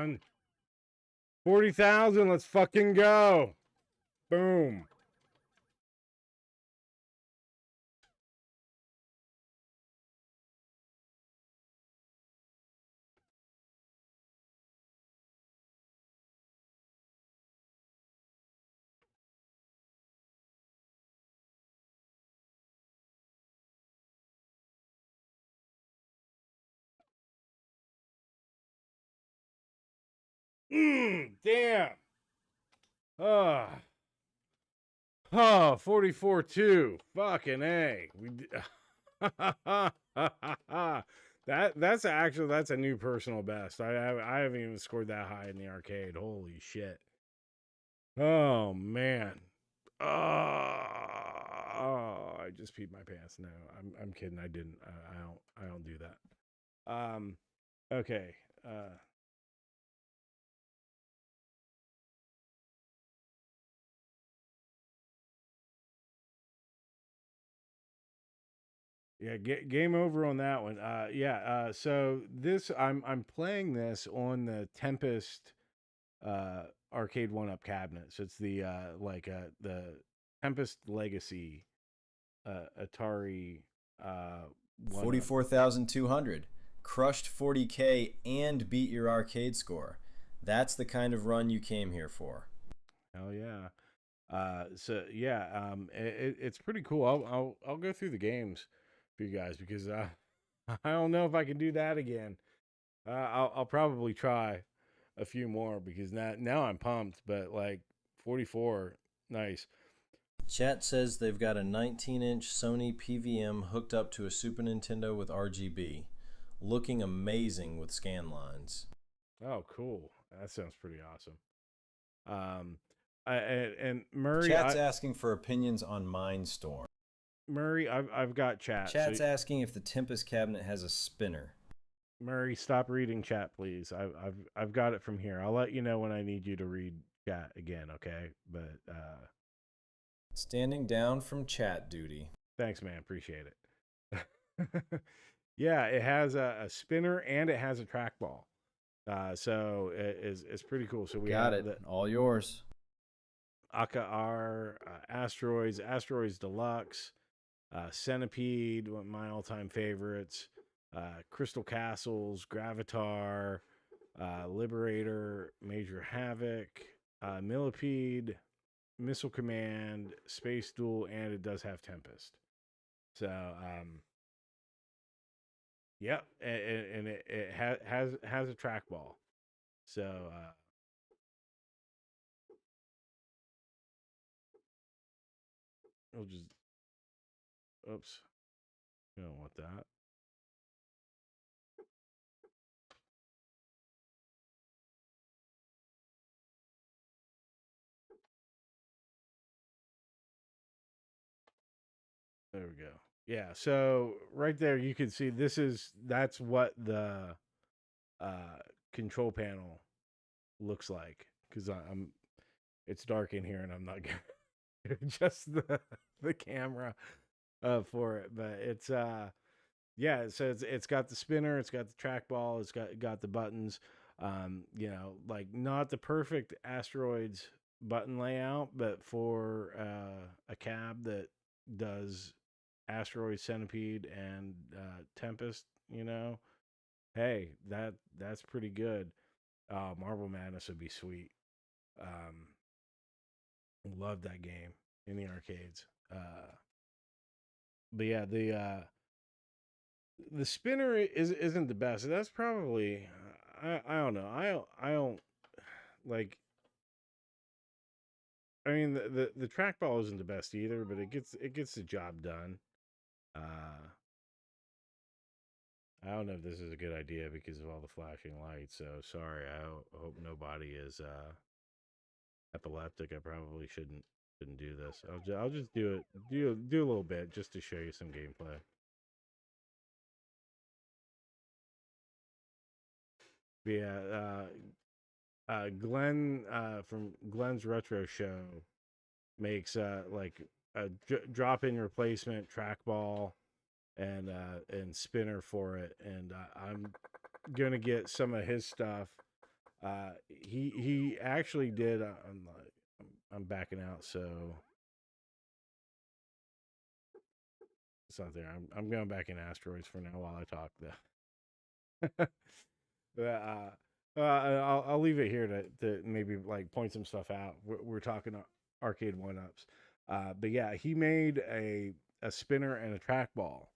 on. 40,000. Let's fucking go. Boom. Damn. Oh, 44-2. Fucking A. That's a new personal best. I haven't even scored that high in the arcade. Holy shit. Oh man. Oh, I just peed my pants. No, I'm kidding. I didn't. I don't do that. Okay. Yeah, game over on that one. So this I'm playing this on the Tempest Arcade1Up cabinet. So it's the the Tempest Legacy Atari 44,200. Crushed 40K and beat your arcade score. That's the kind of run you came here for. Hell yeah. It's pretty cool. I'll go through the games for you guys because I don't know if I can do that again. I'll probably try a few more because now I'm pumped, but like 44, nice. Chat says they've got a 19-inch Sony PVM hooked up to a Super Nintendo with RGB. Looking amazing with scan lines. Oh, cool. That sounds pretty awesome. And Murray, Chat's asking for opinions on Mindstorm. Murray, I've got chat. Chat's asking if the Tempest cabinet has a spinner. Murray, stop reading chat, please. I've got it from here. I'll let you know when I need you to read chat again, okay? But standing down from chat duty. Thanks, man. Appreciate it. Yeah, it has a spinner and it has a trackball. So it's pretty cool. So we got have it. All yours. AKR, Asteroids Deluxe, Centipede, one of my all-time favorites, Crystal Castles, Gravitar, Liberator, Major Havoc, Millipede, Missile Command, Space Duel, and it does have Tempest. So, yep, and it has a trackball. So, we'll just, oops, you don't want that. There we go. Yeah, so right there you can see that's what the control panel looks like because it's dark in here and I'm not gonna adjust the camera for it, but it's yeah, so it's got the spinner, it's got the trackball, it's got the buttons, like not the perfect Asteroids button layout, but for a cab that does Asteroid, Centipede, and Tempest, hey, that's pretty good. Marble Madness would be sweet. Love that game in the arcades. But yeah, the spinner isn't the best. That's probably I don't know. I don't like. I mean, the trackball isn't the best either, but it gets the job done. I don't know if this is a good idea because of all the flashing lights. So sorry. I hope nobody is epileptic. I probably shouldn't do this. I'll just do it. Do a little bit just to show you some gameplay. Yeah. Glenn from Glenn's Retro Show makes like a drop-in replacement trackball and spinner for it, and I'm gonna get some of his stuff He actually did. I'm backing out, so it's not there. I'm going back in Asteroids for now while I talk. Though. I'll leave it here to maybe like point some stuff out. We're talking Arcade1Ups, but yeah, he made a spinner and a trackball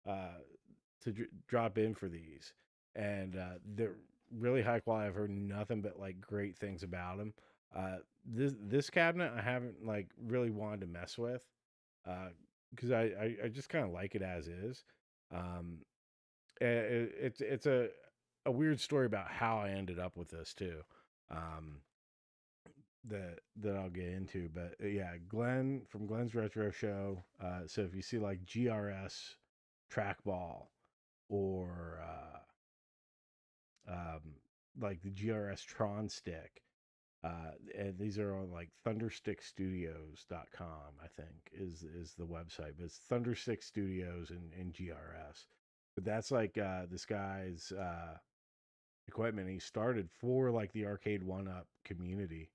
to drop in for these, and they're really high quality. I've heard nothing but like great things about them. This cabinet I haven't like really wanted to mess with because I just kind of like it as is. Um, it's a weird story about how I ended up with this too. Um, that I'll get into, but yeah, Glenn from Glenn's Retro Show. So if you see like GRS trackball or like the GRS Tron stick, and these are on like thunderstickstudios.com, I think is the website, but it's Thunderstick Studios in GRS. But that's like this guy's equipment. He started for like the Arcade1Up community.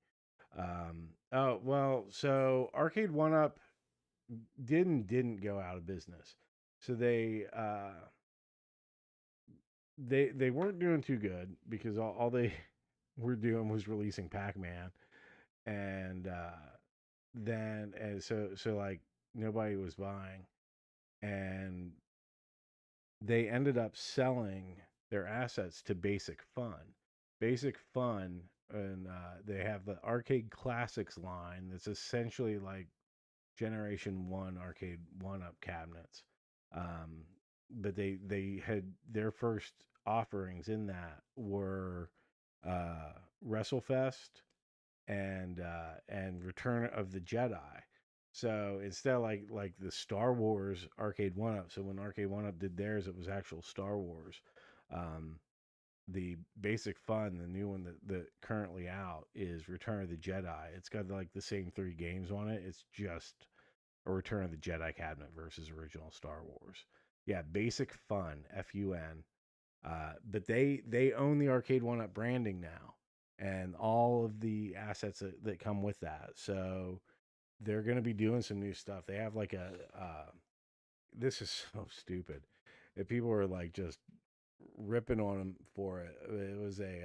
Oh well, so Arcade1Up didn't go out of business. So they weren't doing too good because all they were doing was releasing Pac-Man, and then and so like nobody was buying, and they ended up selling their assets to Basic Fun. Basic Fun, and they have the Arcade Classics line that's essentially like Generation 1 Arcade1Up cabinets. But they had their first offerings in that were WrestleFest and Return of the Jedi. So instead of like the Star Wars Arcade1Up, so when Arcade1Up did theirs, it was actual Star Wars. Um, the Basic Fun, the new one that currently out is Return of the Jedi. It's got like the same 3 games on it. It's just a Return of the Jedi cabinet versus original Star Wars. Yeah, Basic Fun, FUN. But they own the Arcade1Up branding now and all of the assets that come with that. So they're going to be doing some new stuff. They have like this is so stupid. If people are like just ripping on them for it. It was a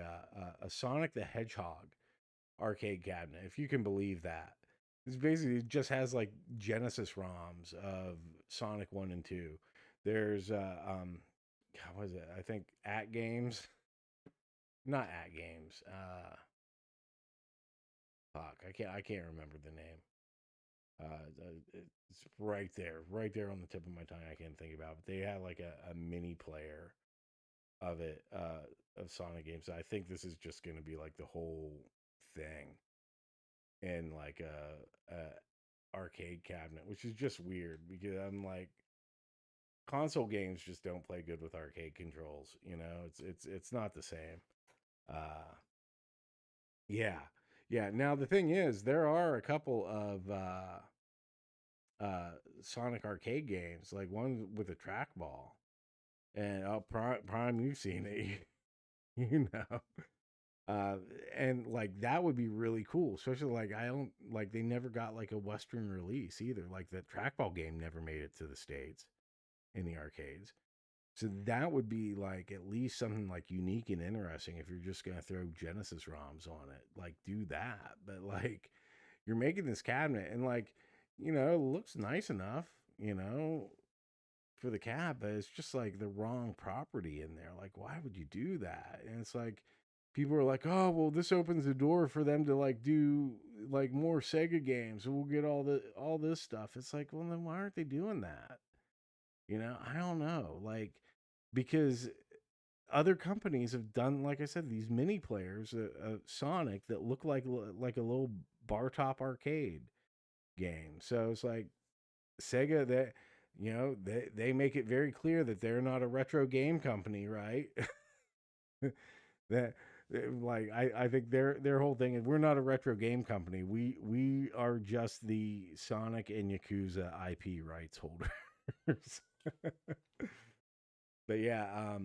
Sonic the Hedgehog arcade cabinet, if you can believe that. It's basically it just has like Genesis ROMs of Sonic 1 and 2. There's what was it? I think At Games. Not At Games. Fuck, I can't remember the name. It's right there on the tip of my tongue. I can't think about it. But they had like a mini player of it, of Sonic games. I think this is just going to be like the whole thing in like a arcade cabinet, which is just weird because I'm like, console games just don't play good with arcade controls. You know, it's not the same. Uh, yeah, yeah. Now the thing is, there are a couple of Sonic arcade games, like one with a trackball, and Prime, you've seen it, you know. And like that would be really cool, especially like I don't like they never got like a Western release either. Like the trackball game never made it to the States in the arcades. So that would be like at least something like unique and interesting if you're just gonna throw Genesis ROMs on it. Like do that. But like you're making this cabinet and like, you know, it looks nice enough, you know, for the cab, but it's just like the wrong property in there. Like, why would you do that? And it's like people are like, oh, well, this opens the door for them to like do like more Sega games. And we'll get all this stuff. It's like, well, then why aren't they doing that? You know, I don't know. Like, because other companies have done, like I said, these mini players, Sonic that look like a little bar top arcade game. So it's like Sega that, you know, they make it very clear that they're not a retro game company, right? that like I think their whole thing is we're not a retro game company. We are just the Sonic and Yakuza IP rights holders. But yeah,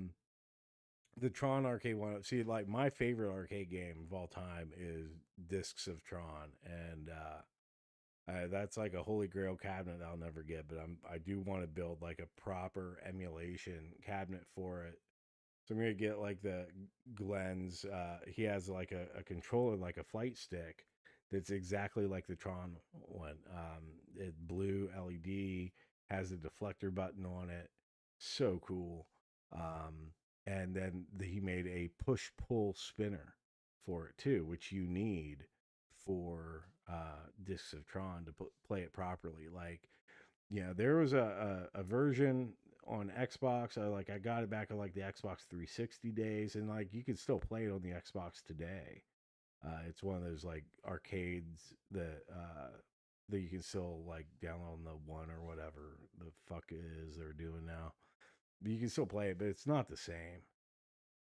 the Tron Arcade 1Up. See, like my favorite arcade game of all time is Discs of Tron, and that's like a holy grail cabinet I'll never get. But I do want to build like a proper emulation cabinet for it. So I'm gonna get like the Glenn's. He has like a controller, like a flight stick, that's exactly like the Tron one. It blue LED, has a deflector button on it. So cool. Um, and then he made a push pull spinner for it too, which you need for Discs of Tron to play it properly. Like, yeah, there was a version on Xbox. I got it back in like the Xbox 360 days, and like you can still play it on the Xbox today. It's one of those like arcades that you can still like download on the one or whatever the fuck it is they're doing now. You can still play it, but it's not the same.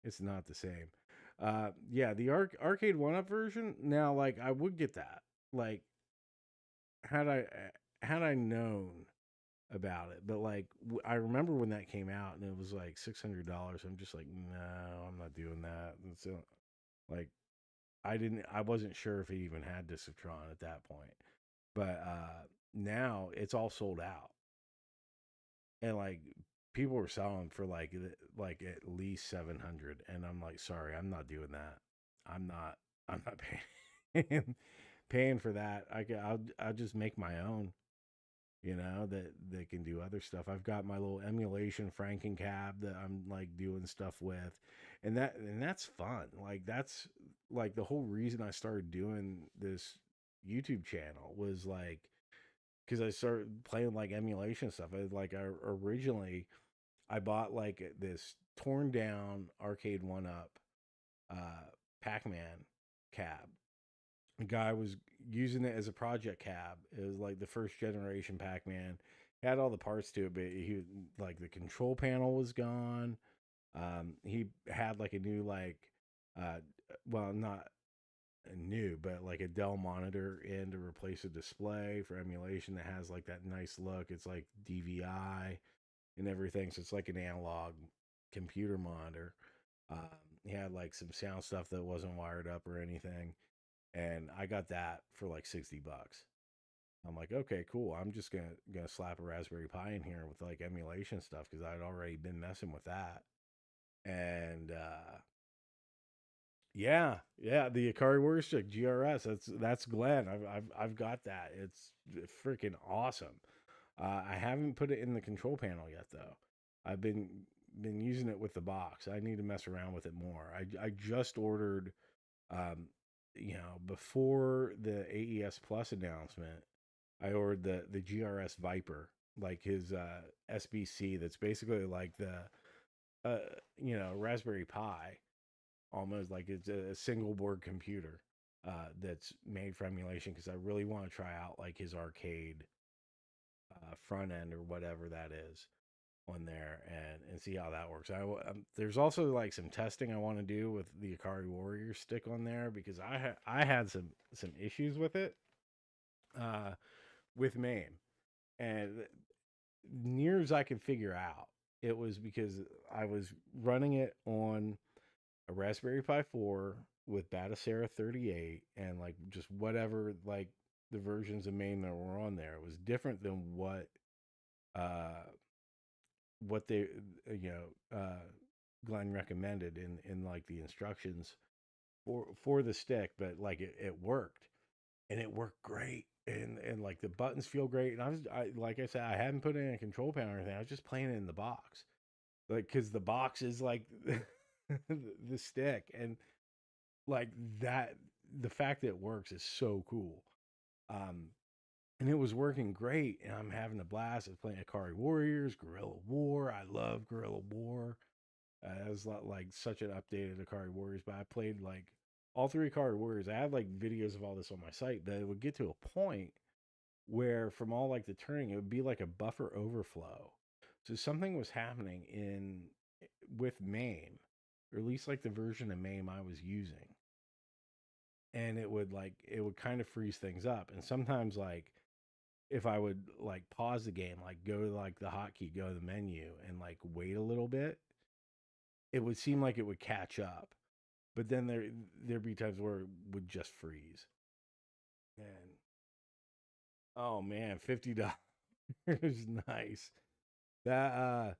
It's not the same. Yeah, the arcade 1Up version. Now, like I would get that. Like had I had I known about it, but like I remember when that came out and it was like $600. I'm just like, no, I'm not doing that. And so, like, I wasn't sure if it even had Discitron at that point, but now it's all sold out, and like people were selling for like at least 700, and I'm like, sorry, I'm not doing that. I'm not paying for that. I'll just make my own. That they can do other stuff. I've got my little emulation Franken cab that I'm like doing stuff with, and that's fun. Like that's like the whole reason I started doing this YouTube channel was like because I started playing like emulation stuff. I originally I bought like this torn down Arcade 1Up Pac-Man cab. The guy was using it as a project cab. It was like the first generation Pac-Man. Had all the parts to it, but he like the control panel was gone. He had like a new uh, well, not a new, but like a Dell monitor in to replace a display for emulation that has like that nice look. It's like DVI and everything, so it's like an analog computer monitor. He had like some sound stuff that wasn't wired up or anything, and I got that for like $60. I'm like, okay, cool. I'm just gonna slap a Raspberry Pi in here with like emulation stuff because I'd already been messing with that. And yeah, the Akari Warrior Stick GRS. That's Glenn. I've got that. It's freaking awesome. I haven't put it in the control panel yet though. I've been using it with the box. I need to mess around with it more. I just ordered um, before the AES Plus announcement, I ordered the GRS Viper, like his SBC. That's basically like the Raspberry Pi, almost like it's a single board computer that's made for emulation. Because I really want to try out like his arcade front end or whatever that is on there and see how that works. There's also like some testing I want to do with the Akari Warrior Stick on there because I had some issues with it with MAME, and near as I could figure out, it was because I was running it on a Raspberry Pi 4 with Batacera 38 and like just whatever like the versions of MAME that were on there. It was different than uh what they Glenn recommended in like the instructions for the stick, but like it worked, and it worked great, and like the buttons feel great, and like I said, I hadn't put it in a control panel or anything. I was just playing it in the box, like because the box is like the stick, and like that the fact that it works is so cool. um and it was working great, and I'm having a blast. I was playing Akari Warriors, Guerrilla War. I love Guerrilla War. It was like such an updated Akari Warriors, but I played like all three Akari Warriors. I have like videos of all this on my site, but it would get to a point where from all like the turning, it would be like a buffer overflow. So something was happening with MAME, or at least like the version of MAME I was using. And it would kind of freeze things up. And sometimes like if I would like pause the game, like go to like the hotkey, go to the menu and like wait a little bit, it would seem like it would catch up, but then there'd be times where it would just freeze. And oh man, $50 is nice. That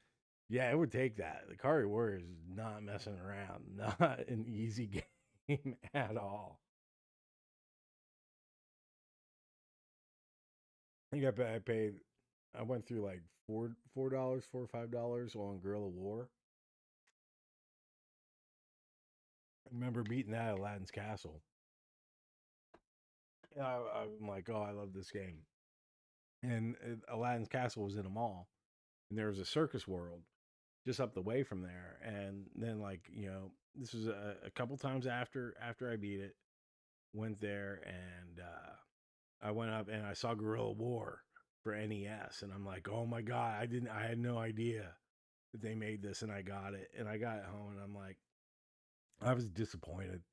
yeah, it would take that. The Kari Warrior is not messing around. Not an easy game at all. I think I paid. I went through like $4 $4 or $5 on Guerrilla War. I remember beating that at Aladdin's Castle. And I'm like, oh, I love this game. And Aladdin's Castle was in a mall, and there was a circus world just up the way from there. And then, like, this was a couple times after I beat it. Went there, and I went up and I saw Guerrilla War for NES, and I'm like, oh my god, I had no idea that they made this, and I got it, and I got it home, and I'm like, I was disappointed.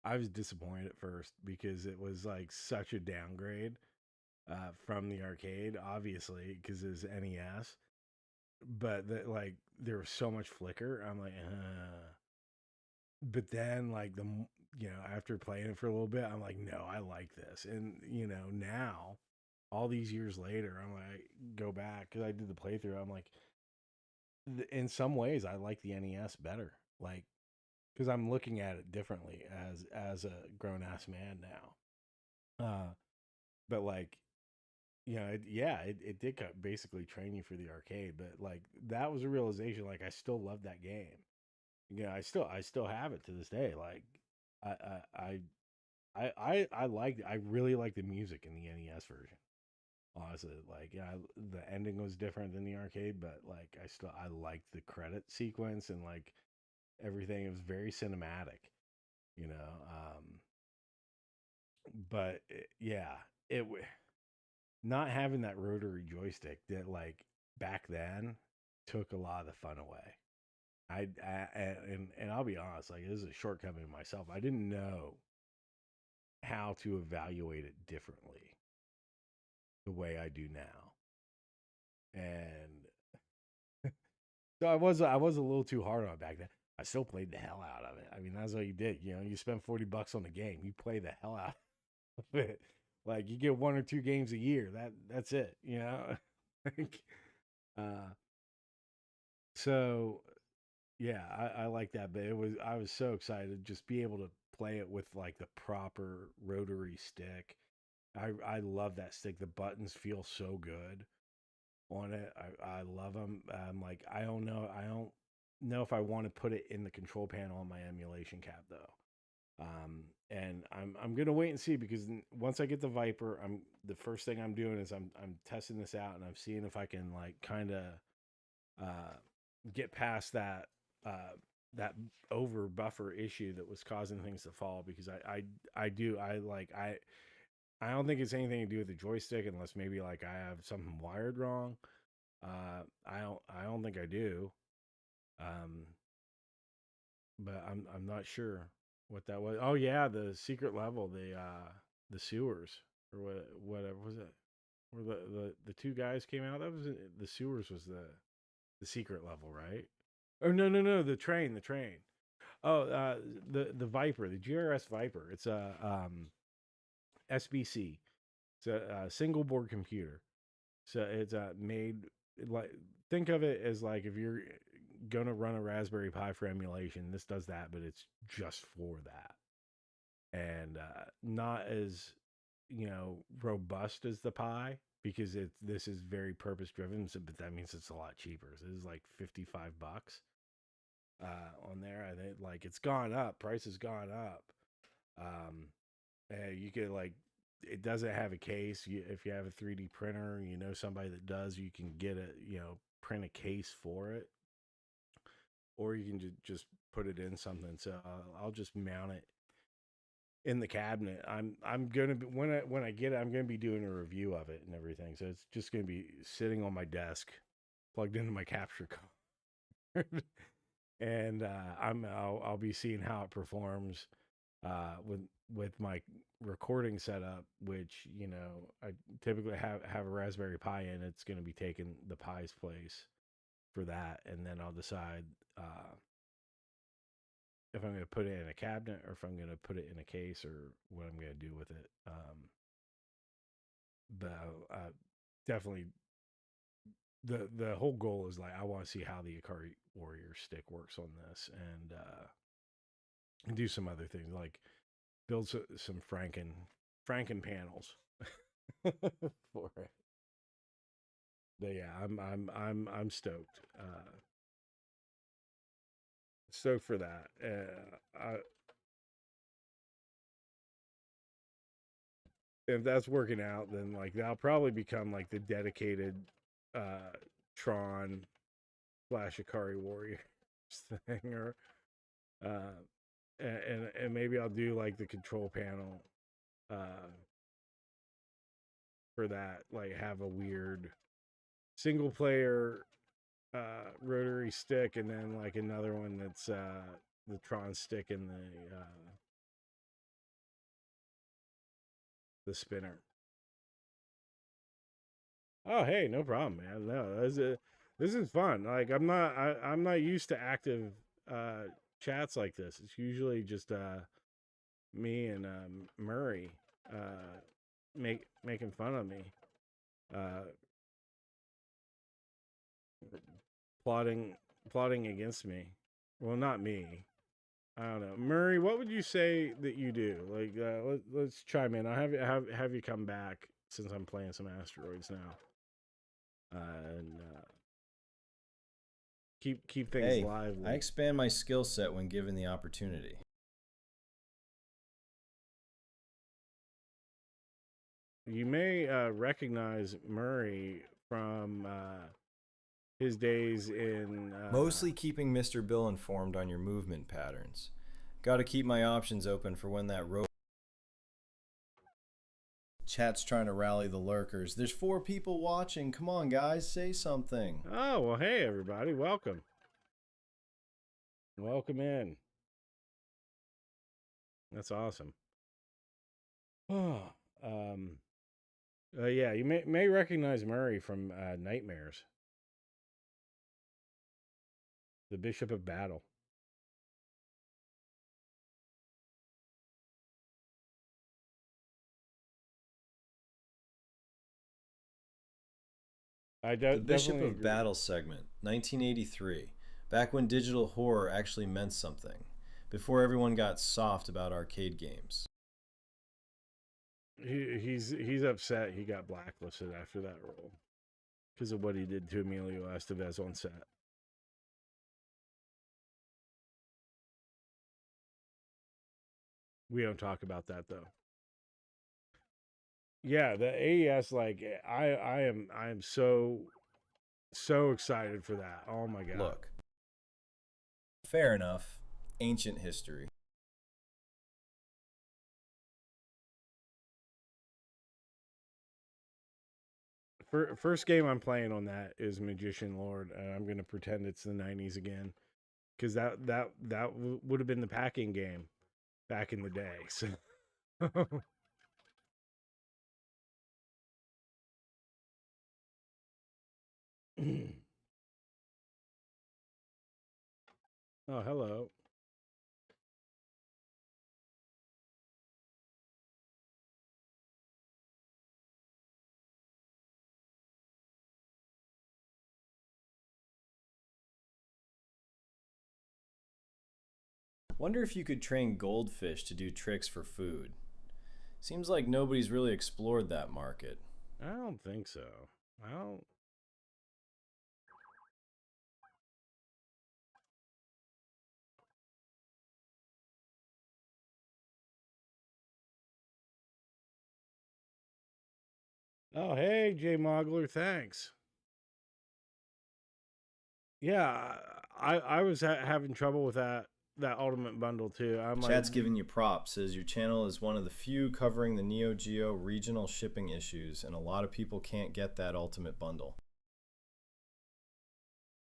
I was disappointed at first because it was like such a downgrade from the arcade, obviously, because it was NES. But like there was so much flicker. I'm like, but then like after playing it for a little bit, I'm like, no, I like this. And now all these years later, I'm like, go back because I did the playthrough. I'm like, in some ways, I like the NES better. Like, because I'm looking at it differently as a grown ass man now. But like, it did basically train you for the arcade. But like, that was a realization. Like, I still love that game. I still have it to this day. Like, I really like the music in the NES version. Honestly, like, the ending was different than the arcade, but like, I liked the credit sequence and like everything. It was very cinematic, you know. But yeah, not having that rotary joystick that like back then took a lot of the fun away. And I'll be honest, like, this is a shortcoming of myself. I didn't know how to evaluate it differently the way I do now. And so I was a little too hard on it back then. I still played the hell out of it. I mean, that's what you did. You spend $40 on the game, you play the hell out of it. Like, you get 1 or 2 games a year. That's it. Like, so yeah, I like that. But I was so excited to just be able to play it with like the proper rotary stick. I love that stick. The buttons feel so good on it. I love them. I'm like, I don't know if I want to put it in the control panel on my emulation cap though. And I'm gonna wait and see, because once I get the Viper, the first thing I'm doing is I'm testing this out, and I'm seeing if I can like kind of get past that that over buffer issue that was causing things to fall, because I don't think it's anything to do with the joystick, unless maybe like I have something wired wrong. I don't think I do. Um, but I'm not sure what that was. Oh yeah, the secret level, the sewers, or whatever was it? Where the two guys came out. That was the sewers was the secret level, right? Oh no, the train. Oh, the Viper, the GRS Viper. It's a SBC. It's a single board computer. So it's made like, think of it as like if you're gonna run a Raspberry Pi for emulation, this does that, but it's just for that, and not as robust as the Pi, because this is very purpose driven. So, but that means it's a lot cheaper. So this is like $55 on there. I think like it's gone up. Price has gone up. And you could like, it doesn't have a case. If you have a 3D printer, somebody that does, you can get it, print a case for it, or you can just put it in something. So I'll just mount it in the cabinet. I'm gonna be, when I get it, I'm gonna be doing a review of it and everything. So it's just gonna be sitting on my desk, plugged into my capture card, and I'll be seeing how it performs with my recording setup, which I typically have a Raspberry Pi in. It's going to be taking the Pi's place for that, and then I'll decide if I'm going to put it in a cabinet or if I'm going to put it in a case or what I'm going to do with it. But definitely the whole goal is like I want to see how the Akari Warrior stick works on this, and do some other things like build some Franken panels for it. But yeah, I'm stoked. Stoked for that. If that's working out, then like that'll probably become like the dedicated Tron / Akari Warriors thing, or and maybe I'll do like the control panel for that, like have a weird single player rotary stick, and then like another one that's the Tron stick and the spinner. Oh, hey, no problem, man. No, this is fun. Like I'm not used to active chats like this. It's usually just me and Murray making fun of me. Plotting against me. Well, not me. I don't know. Murray, what would you say that you do? Like let's chime in. I'll have you come back since I'm playing some Asteroids now. And keep things lively. I expand my skill set when given the opportunity. You may recognize Murray from his days in mostly keeping Mr. Bill informed on your movement patterns. Got to keep my options open for when that chat's trying to rally the lurkers. There's 4 people watching. Come on, guys, say something. Oh, well, hey, everybody. Welcome. Welcome in. That's awesome. Oh, yeah, you may recognize Murray from Nightmares. The Bishop of Battle. The Bishop of Battle segment, 1983. Back when digital horror actually meant something. Before everyone got soft about arcade games. He's upset he got blacklisted after that role because of what he did to Emilio Estevez on set. We don't talk about that though. Yeah, the AES, like I am so excited for that. Oh my god. Look. Fair enough. Ancient history. First game I'm playing on that is Magician Lord, and I'm gonna pretend it's the 90s again, because that would have been the packing game back in the day. So. Oh, hello. Wonder if you could train goldfish to do tricks for food. Seems like nobody's really explored that market. I don't think so. I don't. Oh, hey, Jay Mogler, thanks. Yeah, I was having trouble with that ultimate bundle too. Chad's giving you props. Says your channel is one of the few covering the Neo Geo regional shipping issues, and a lot of people can't get that ultimate bundle.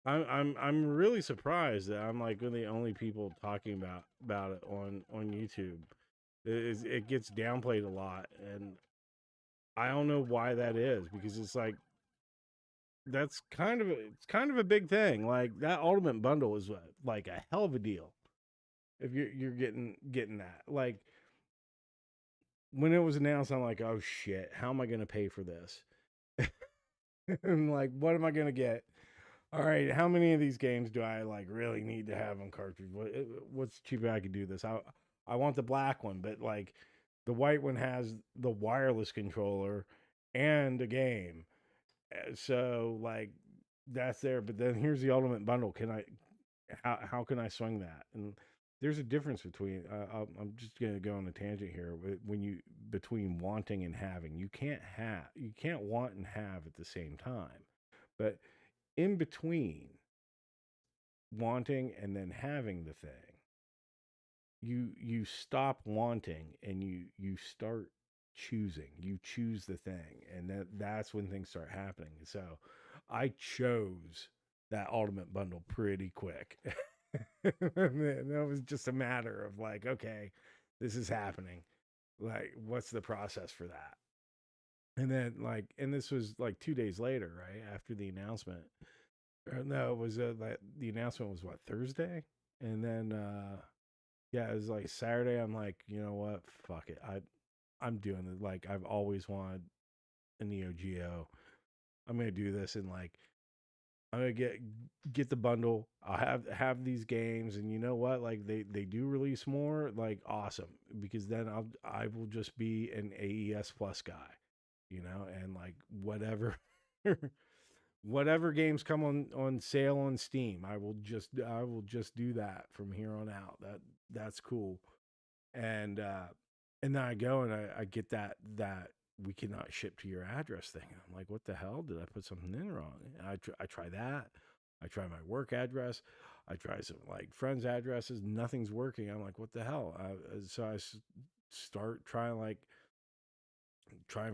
I'm really surprised that I'm like one of the only people talking about it on YouTube. It gets downplayed a lot, and I don't know why that is, because it's like it's kind of a big thing. Like that ultimate bundle is like a hell of a deal. if you're getting that. Like when it was announced, I'm like, oh shit, how am I gonna pay for this? And like, what am I gonna get? All right, how many of these games do I like really need to have on cartridge? What's cheaper I could do this? I want the black one, but like the white one has the wireless controller and a game. So like that's there, but then here's the ultimate bundle. Can I how can I swing that? And there's a difference between I'm just going to go on a tangent here when you between wanting and having. You can't want and have at the same time. But in between wanting and then having the thing, you stop wanting and you start choosing. You choose the thing, and that's when things start happening. So I chose that ultimate bundle pretty quick. That was just a matter of like, okay, this is happening. Like, what's the process for that? And then like, and this was like 2 days later, right after the announcement. No, it was like the announcement was what, Thursday, and then yeah, it was like Saturday. I'm like, you know what, fuck it. I'm doing it. Like I've always wanted a Neo Geo. I'm gonna do this, and like I'm gonna get the bundle. I'll have these games, and you know what? Like they do release more. Like awesome, because then I will just be an AES Plus guy, you know, and like whatever. Whatever games come on sale on Steam, I will just do that from here on out. That's cool. And then I go and I get that we cannot ship to your address thing. I'm like, what the hell? Did I put something in wrong? And I try that. I try my work address. I try some like friends' addresses. Nothing's working. I'm like, what the hell? So I start trying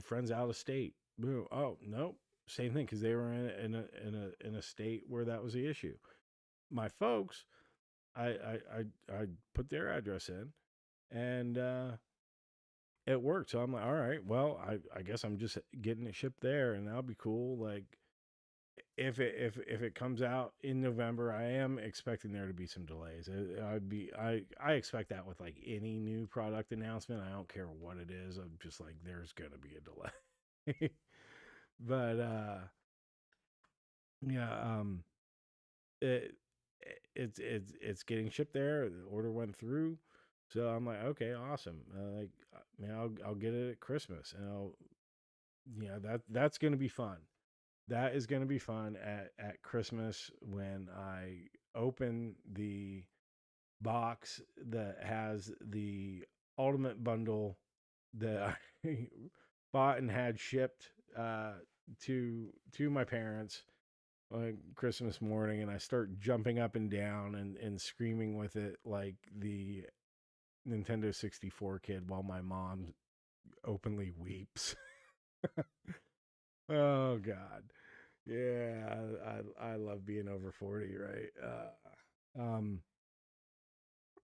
friends out of state. Boom. Oh nope. Same thing because they were in a state where that was the issue. My folks, I put their address in, and it worked. So I'm like, all right, well, I guess I'm just getting it shipped there, and that'll be cool. Like if it comes out in November, I am expecting there to be some delays. I expect that with like any new product announcement. I don't care what it is. I'm just like, there's gonna be a delay. But yeah, it it's getting shipped there. The order went through, so I'm like, okay, awesome. Like, man, I'll get it at Christmas, and that's gonna be fun. That is gonna be fun at Christmas when I open the box that has the ultimate bundle that I bought and had shipped to my parents on Christmas morning, and I start jumping up and down and screaming with it like the Nintendo 64 kid while my mom openly weeps. Oh God. Yeah, I love being over 40, right?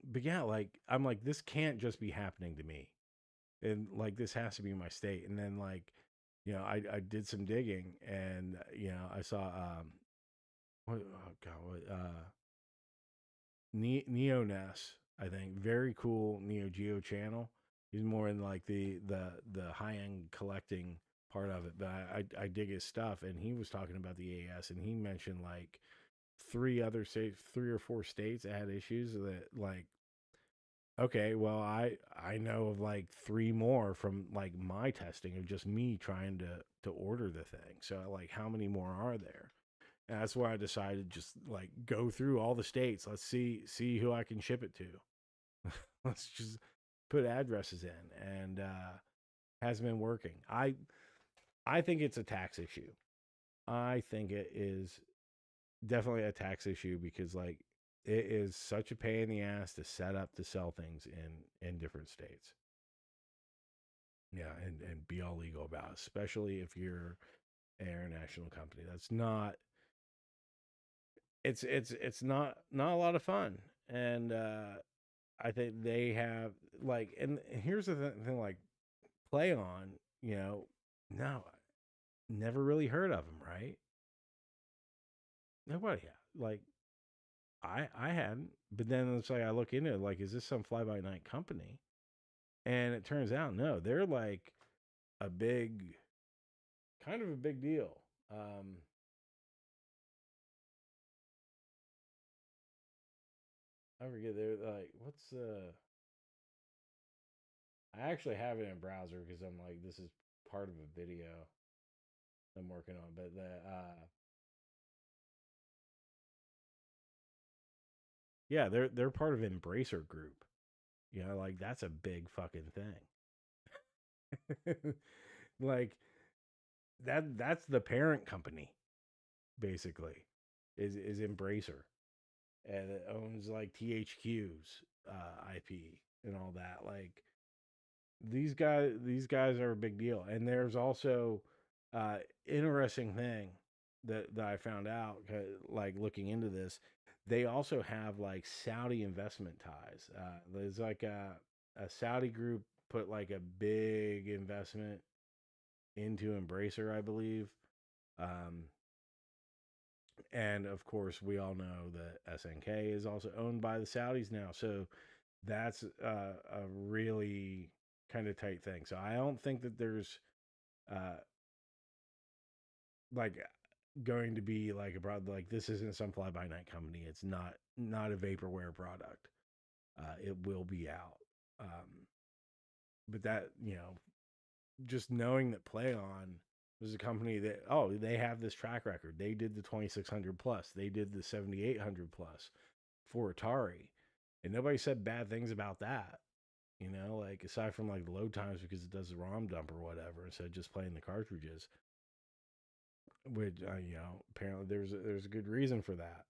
But yeah, like I'm like, this can't just be happening to me. And like this has to be my state. And then like, I did some digging, and I saw what oh God, what Neo Ness, I think. Very cool Neo Geo channel. He's more in like the high end collecting part of it, but I dig his stuff, and he was talking about the AS, and he mentioned like three or four states that had issues that like, okay, well I know of like three more from like my testing of just me trying to order the thing. So like, how many more are there? And that's why I decided just like go through all the states. Let's see who I can ship it to. Let's just put addresses in, and hasn't been working. I think it's a tax issue. I think it is definitely a tax issue because like it is such a pain in the ass to set up to sell things in different states. Yeah, and be all legal about it, especially if you're an international company. That's not it's not a lot of fun. And I think they have like, and here's the thing, like Play On, no, never really heard of them, right? Nobody, like I hadn't, but then it's like I look into it, like, is this some fly by night company? And it turns out no, they're like a big, kind of a big deal. I forget, they're like, what's I actually have it in a browser because I'm like, this is part of a video I'm working on, but yeah, they're part of Embracer Group. You know, like that's a big fucking thing. Like that's the parent company basically is Embracer, and it owns like THQ's IP and all that. Like these guys are a big deal. And there's also interesting thing that I found out, like looking into this, they also have like Saudi investment ties. There's like a Saudi group put like a big investment into Embracer, I believe. Um, and of course, we all know that SNK is also owned by the Saudis now. So that's a really kind of tight thing. So I don't think that there's uh, like going to be like a product like this isn't some fly by night company. It's not a vaporware product. It will be out. But that, just knowing that PlayOn was a company that, oh, they have this track record. They did the 2600 plus. They did the 7800 plus for Atari, and nobody said bad things about that. Like aside from like the load times because it does the ROM dump or whatever instead of just playing the cartridges. Which apparently there's a good reason for that.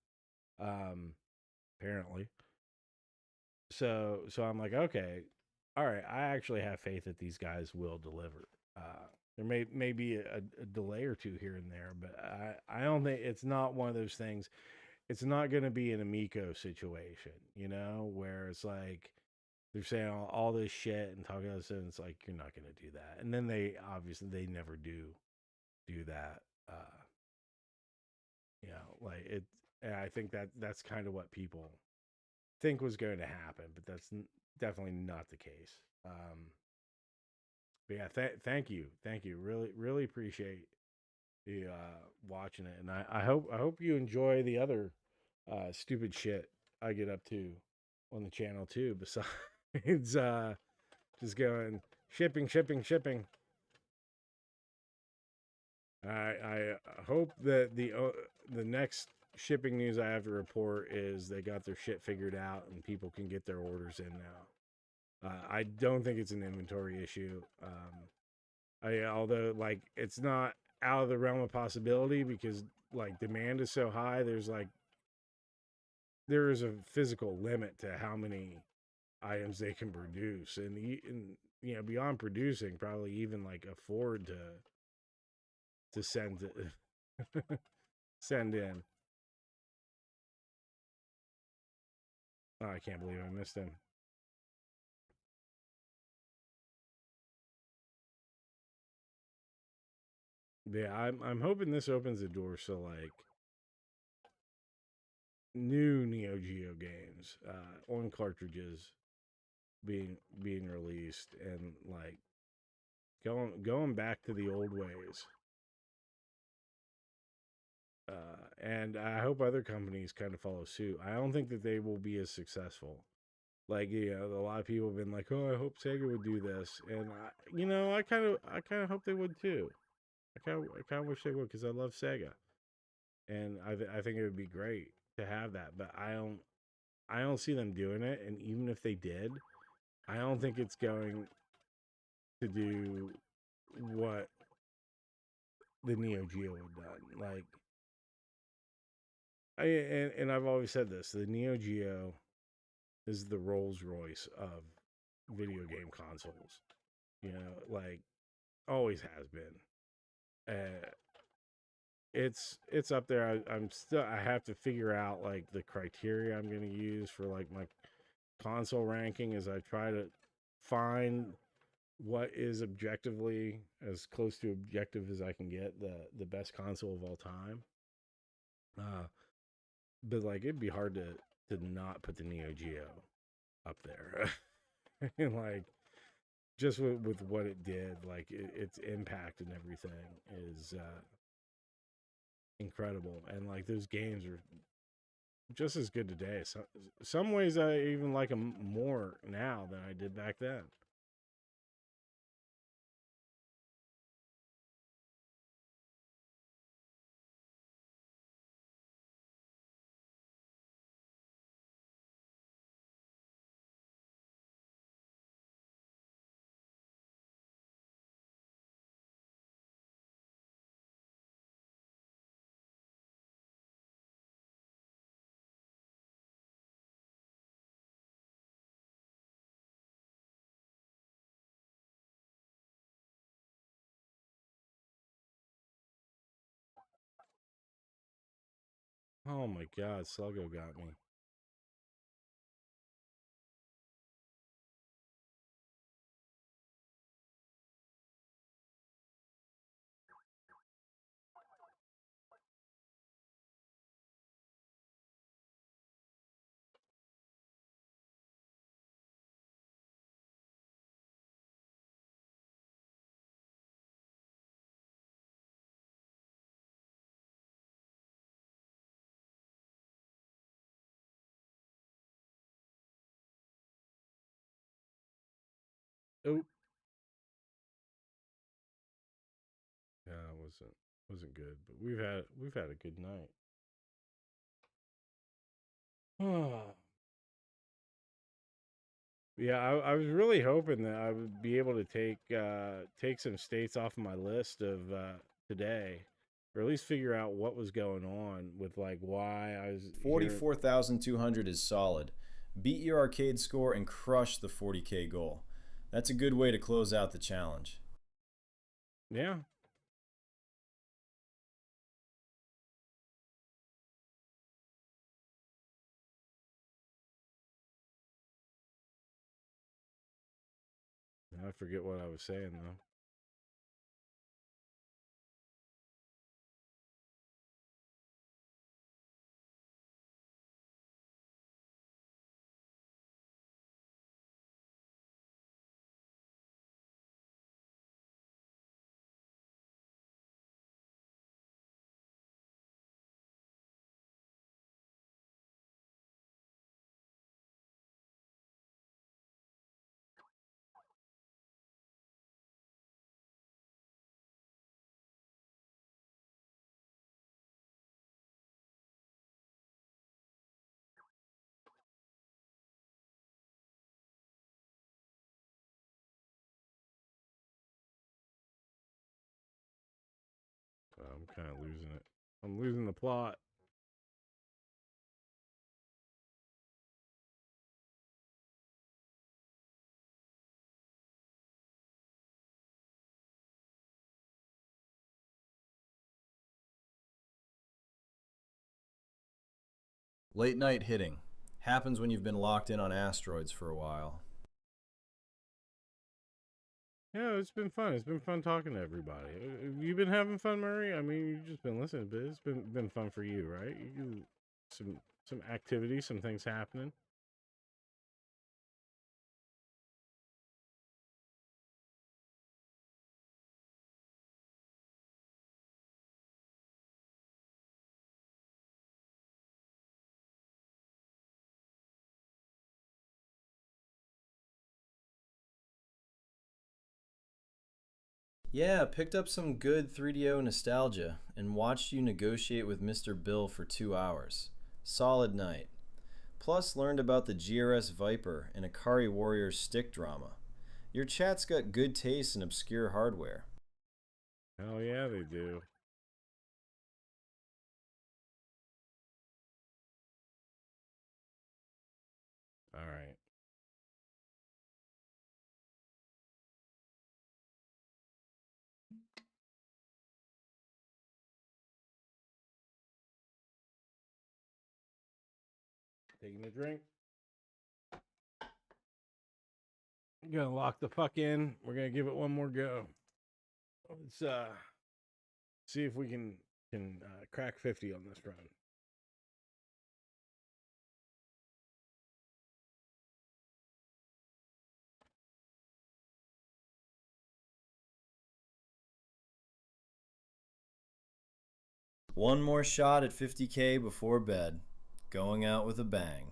Apparently. So I'm like, okay, all right. I actually have faith that these guys will deliver. There may be a delay or two here and there, but I don't think it's not one of those things. It's not going to be an Amico situation, where it's like they're saying all this shit and talking about this, and it's like you're not going to do that. And then they obviously they never do that. Like it. And I think that's kind of what people think was going to happen, but that's definitely not the case. But yeah, thank you, really appreciate you watching it, and I hope you enjoy the other stupid shit I get up to on the channel too. Besides just going shipping. I hope that the next shipping news I have to report is they got their shit figured out and people can get their orders in now. I don't think it's an inventory issue. Although like it's not out of the realm of possibility because like demand is so high. There is a physical limit to how many items they can produce, and beyond producing, probably even like afford to send in. Oh, I can't believe I missed him. Yeah, I'm hoping this opens the door so like new Neo Geo games on cartridges being released and like going back to the old ways. And I hope other companies kind of follow suit. I don't think that they will be as successful. Like a lot of people have been like, "Oh, I hope Sega would do this," and I kind of hope they would too. I kind of wish they would because I love Sega, and I think it would be great to have that. But I don't see them doing it. And even if they did, I don't think it's going to do what the Neo Geo had done. Like and I've always said this: the Neo Geo is the Rolls Royce of video game consoles. Like always has been. Uh, it's up there. I have to figure out like the criteria I'm going to use for like my console ranking as I try to find what is objectively as close to objective as I can get the best console of all time. but like it'd be hard to not put the Neo Geo up there. And like just with what it did, like its impact and everything is incredible. And like those games are just as good today. So, some ways I even like them more now than I did back then. Oh my God, Sluggo got me. Oh, yeah, it wasn't good, but we've had a good night. Yeah, I was really hoping that I would be able to take some states off of my list of today, or at least figure out what was going on with like why I was here. 44,200 is solid. Beat your arcade score and crush the 40K goal. That's a good way to close out the challenge. Yeah. I forget what I was saying though. I'm kind of losing it. I'm losing the plot. Late night hitting. Happens when you've been locked in on Asteroids for a while. Yeah, it's been fun. It's been fun talking to everybody. Have you been having fun, Murray? I mean, you've just been listening, but it's been fun for you, right? Some activity, some things happening. Yeah, picked up some good 3DO nostalgia and watched you negotiate with Mr. Bill for 2 hours. Solid night. Plus, learned about the GRS Viper and Akari Warrior's stick drama. Your chat's got good taste in obscure hardware. Hell yeah, they do. All right. Taking a drink. Gonna lock the fuck in. We're gonna give it one more go. Let's see if we can crack 50 on this run. One more shot at 50K before bed. Going out with a bang.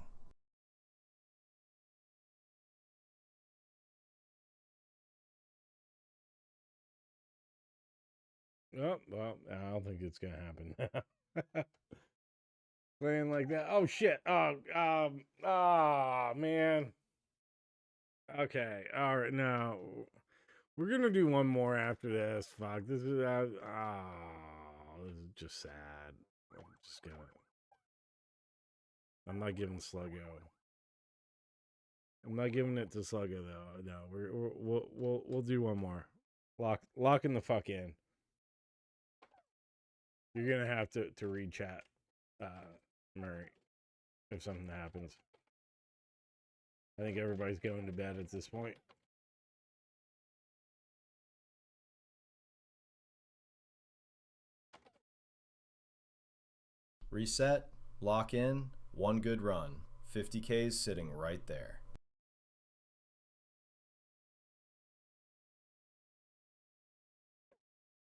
Oh, well, I don't think it's going to happen. Playing like that. Oh, shit. Man. Okay. All right. Now, we're going to do one more after this. Fuck. This is just sad. I'm just going to. I'm not giving Sluggo. I'm not giving it to Sluggo though. No, we'll do one more. Locking the fuck in. You're gonna have to read chat, Murray, if something happens. I think everybody's going to bed at this point. Reset, lock in, one good run. 50K's sitting right there.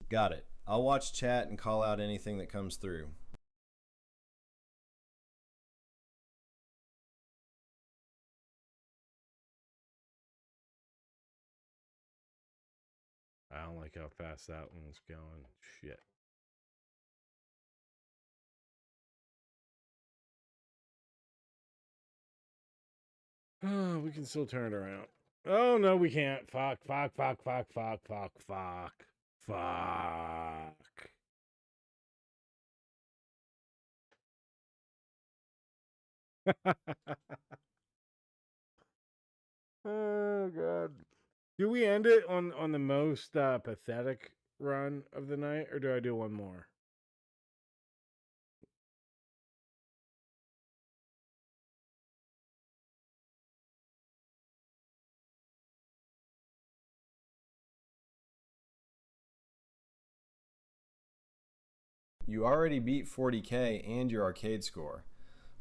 Got it. I'll watch chat and call out anything that comes through. I don't like how fast that one's going. Shit. Oh, we can still turn it around. Oh, no, we can't. Fuck. Oh, God. Do we end it on the most pathetic run of the night, or do I do one more? You already beat 40K and your arcade score.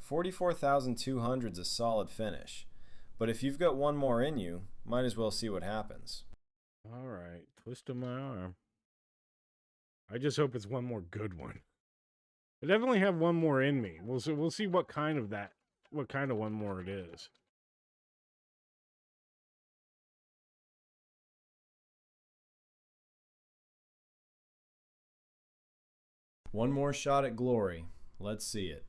44,200's a solid finish. But if you've got one more in you, might as well see what happens. All right, twist of my arm. I just hope it's one more good one. I definitely have one more in me. We'll see what kind of one more it is. One more shot at glory. Let's see it.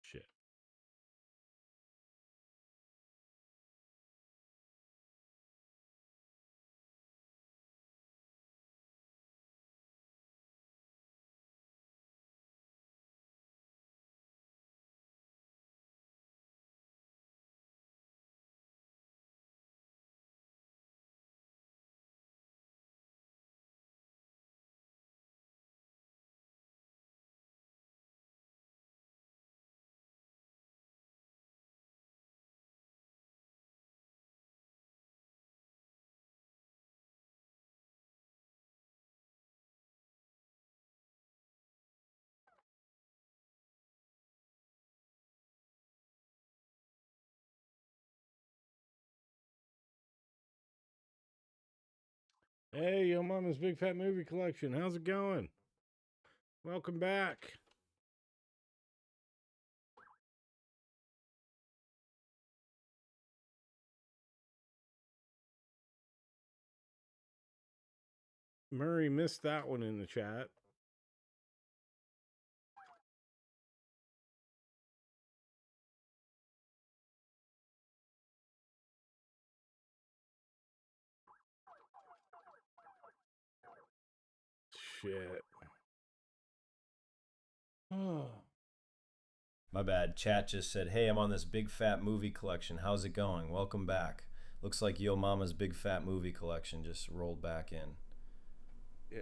Shit. Hey, Yo Mama's Big Fat Movie Collection. How's it going? Welcome back. Murray missed that one in the chat. shit. My bad. Chat just said, hey, I'm on this big fat movie collection. How's it going? Welcome back. Looks like Yo Mama's big fat movie collection just rolled back in. Yeah.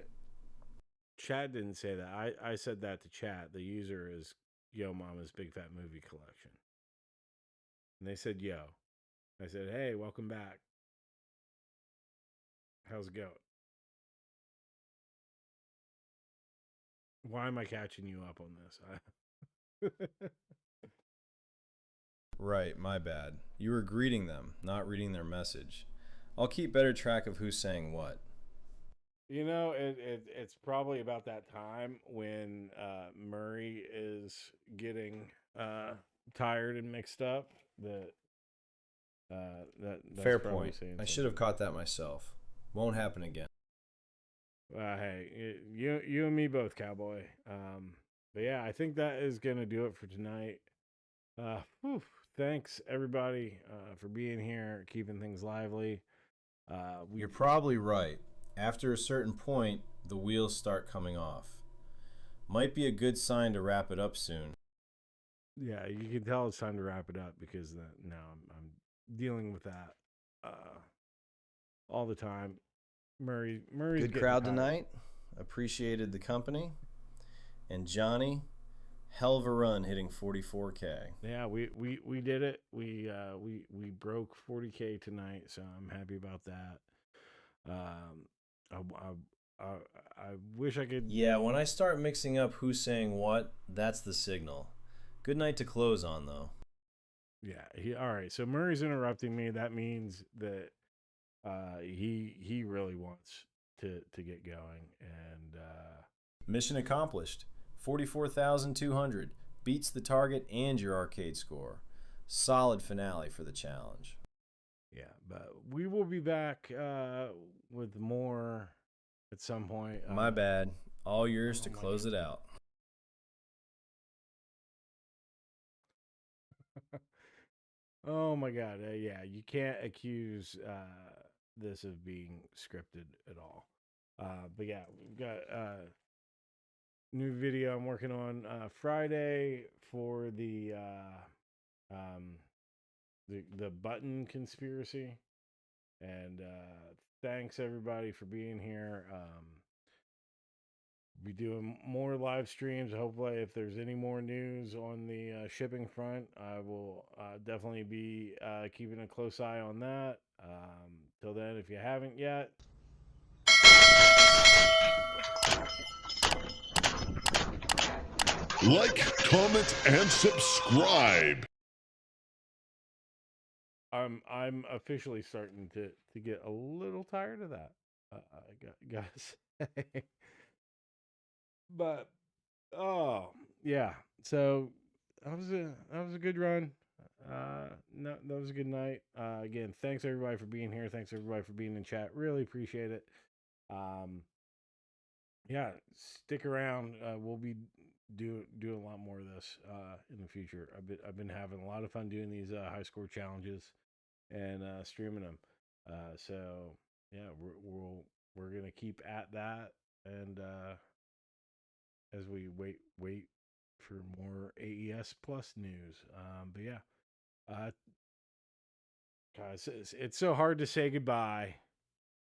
Chad didn't say that. I said that to chat. The user is Yo Mama's big fat movie collection. And they said, yo. I said, hey, welcome back. How's it going? Why am I catching you up on this? Right, my bad. You were greeting them, not reading their message. I'll keep better track of who's saying what. You know, it's probably about that time when Murray is getting tired and mixed up. That's Fair probably point. saying I should have caught that myself. Won't happen again. Hey, you and me both, cowboy. But yeah, I think that is gonna do it for tonight. Thanks everybody for being here, keeping things lively. You're probably right. After a certain point, the wheels start coming off. Might be a good sign to wrap it up soon. Yeah, you can tell it's time to wrap it up because now I'm dealing with that all the time. Murray's good crowd tonight. Appreciated the company. And Johnny, hell of a run hitting 44K. Yeah, we did it. We broke 40K tonight, so I'm happy about that. I wish I could. Yeah, when I start mixing up who's saying what, that's the signal. Good night to close on, though. Yeah, all right. So Murray's interrupting me. That means that he really wants to get going, and mission accomplished. 44,200 beats the target and your arcade score. Solid finale for the challenge. Yeah, but we will be back with more at some point. My bad. All yours to close it out. Oh my God. Yeah, you can't accuse this of being scripted at all. But yeah, we've got new video I'm working on Friday for the button conspiracy. And thanks everybody for being here. Be doing more live streams. Hopefully, if there's any more news on the shipping front, I will definitely be keeping a close eye on that. Till then, if you haven't yet, like, comment, and subscribe. I'm officially starting to get a little tired of that. I gotta say. But oh yeah, so that was a good run. No, that was a good night. Again, thanks everybody for being here. Thanks everybody for being in chat. Really appreciate it. Yeah, stick around. We'll be doing a lot more of this in the future. I've been having a lot of fun doing these high score challenges and streaming them. So yeah, we're gonna keep at that and. As we wait for more AES Plus news. But yeah, guys, it's so hard to say goodbye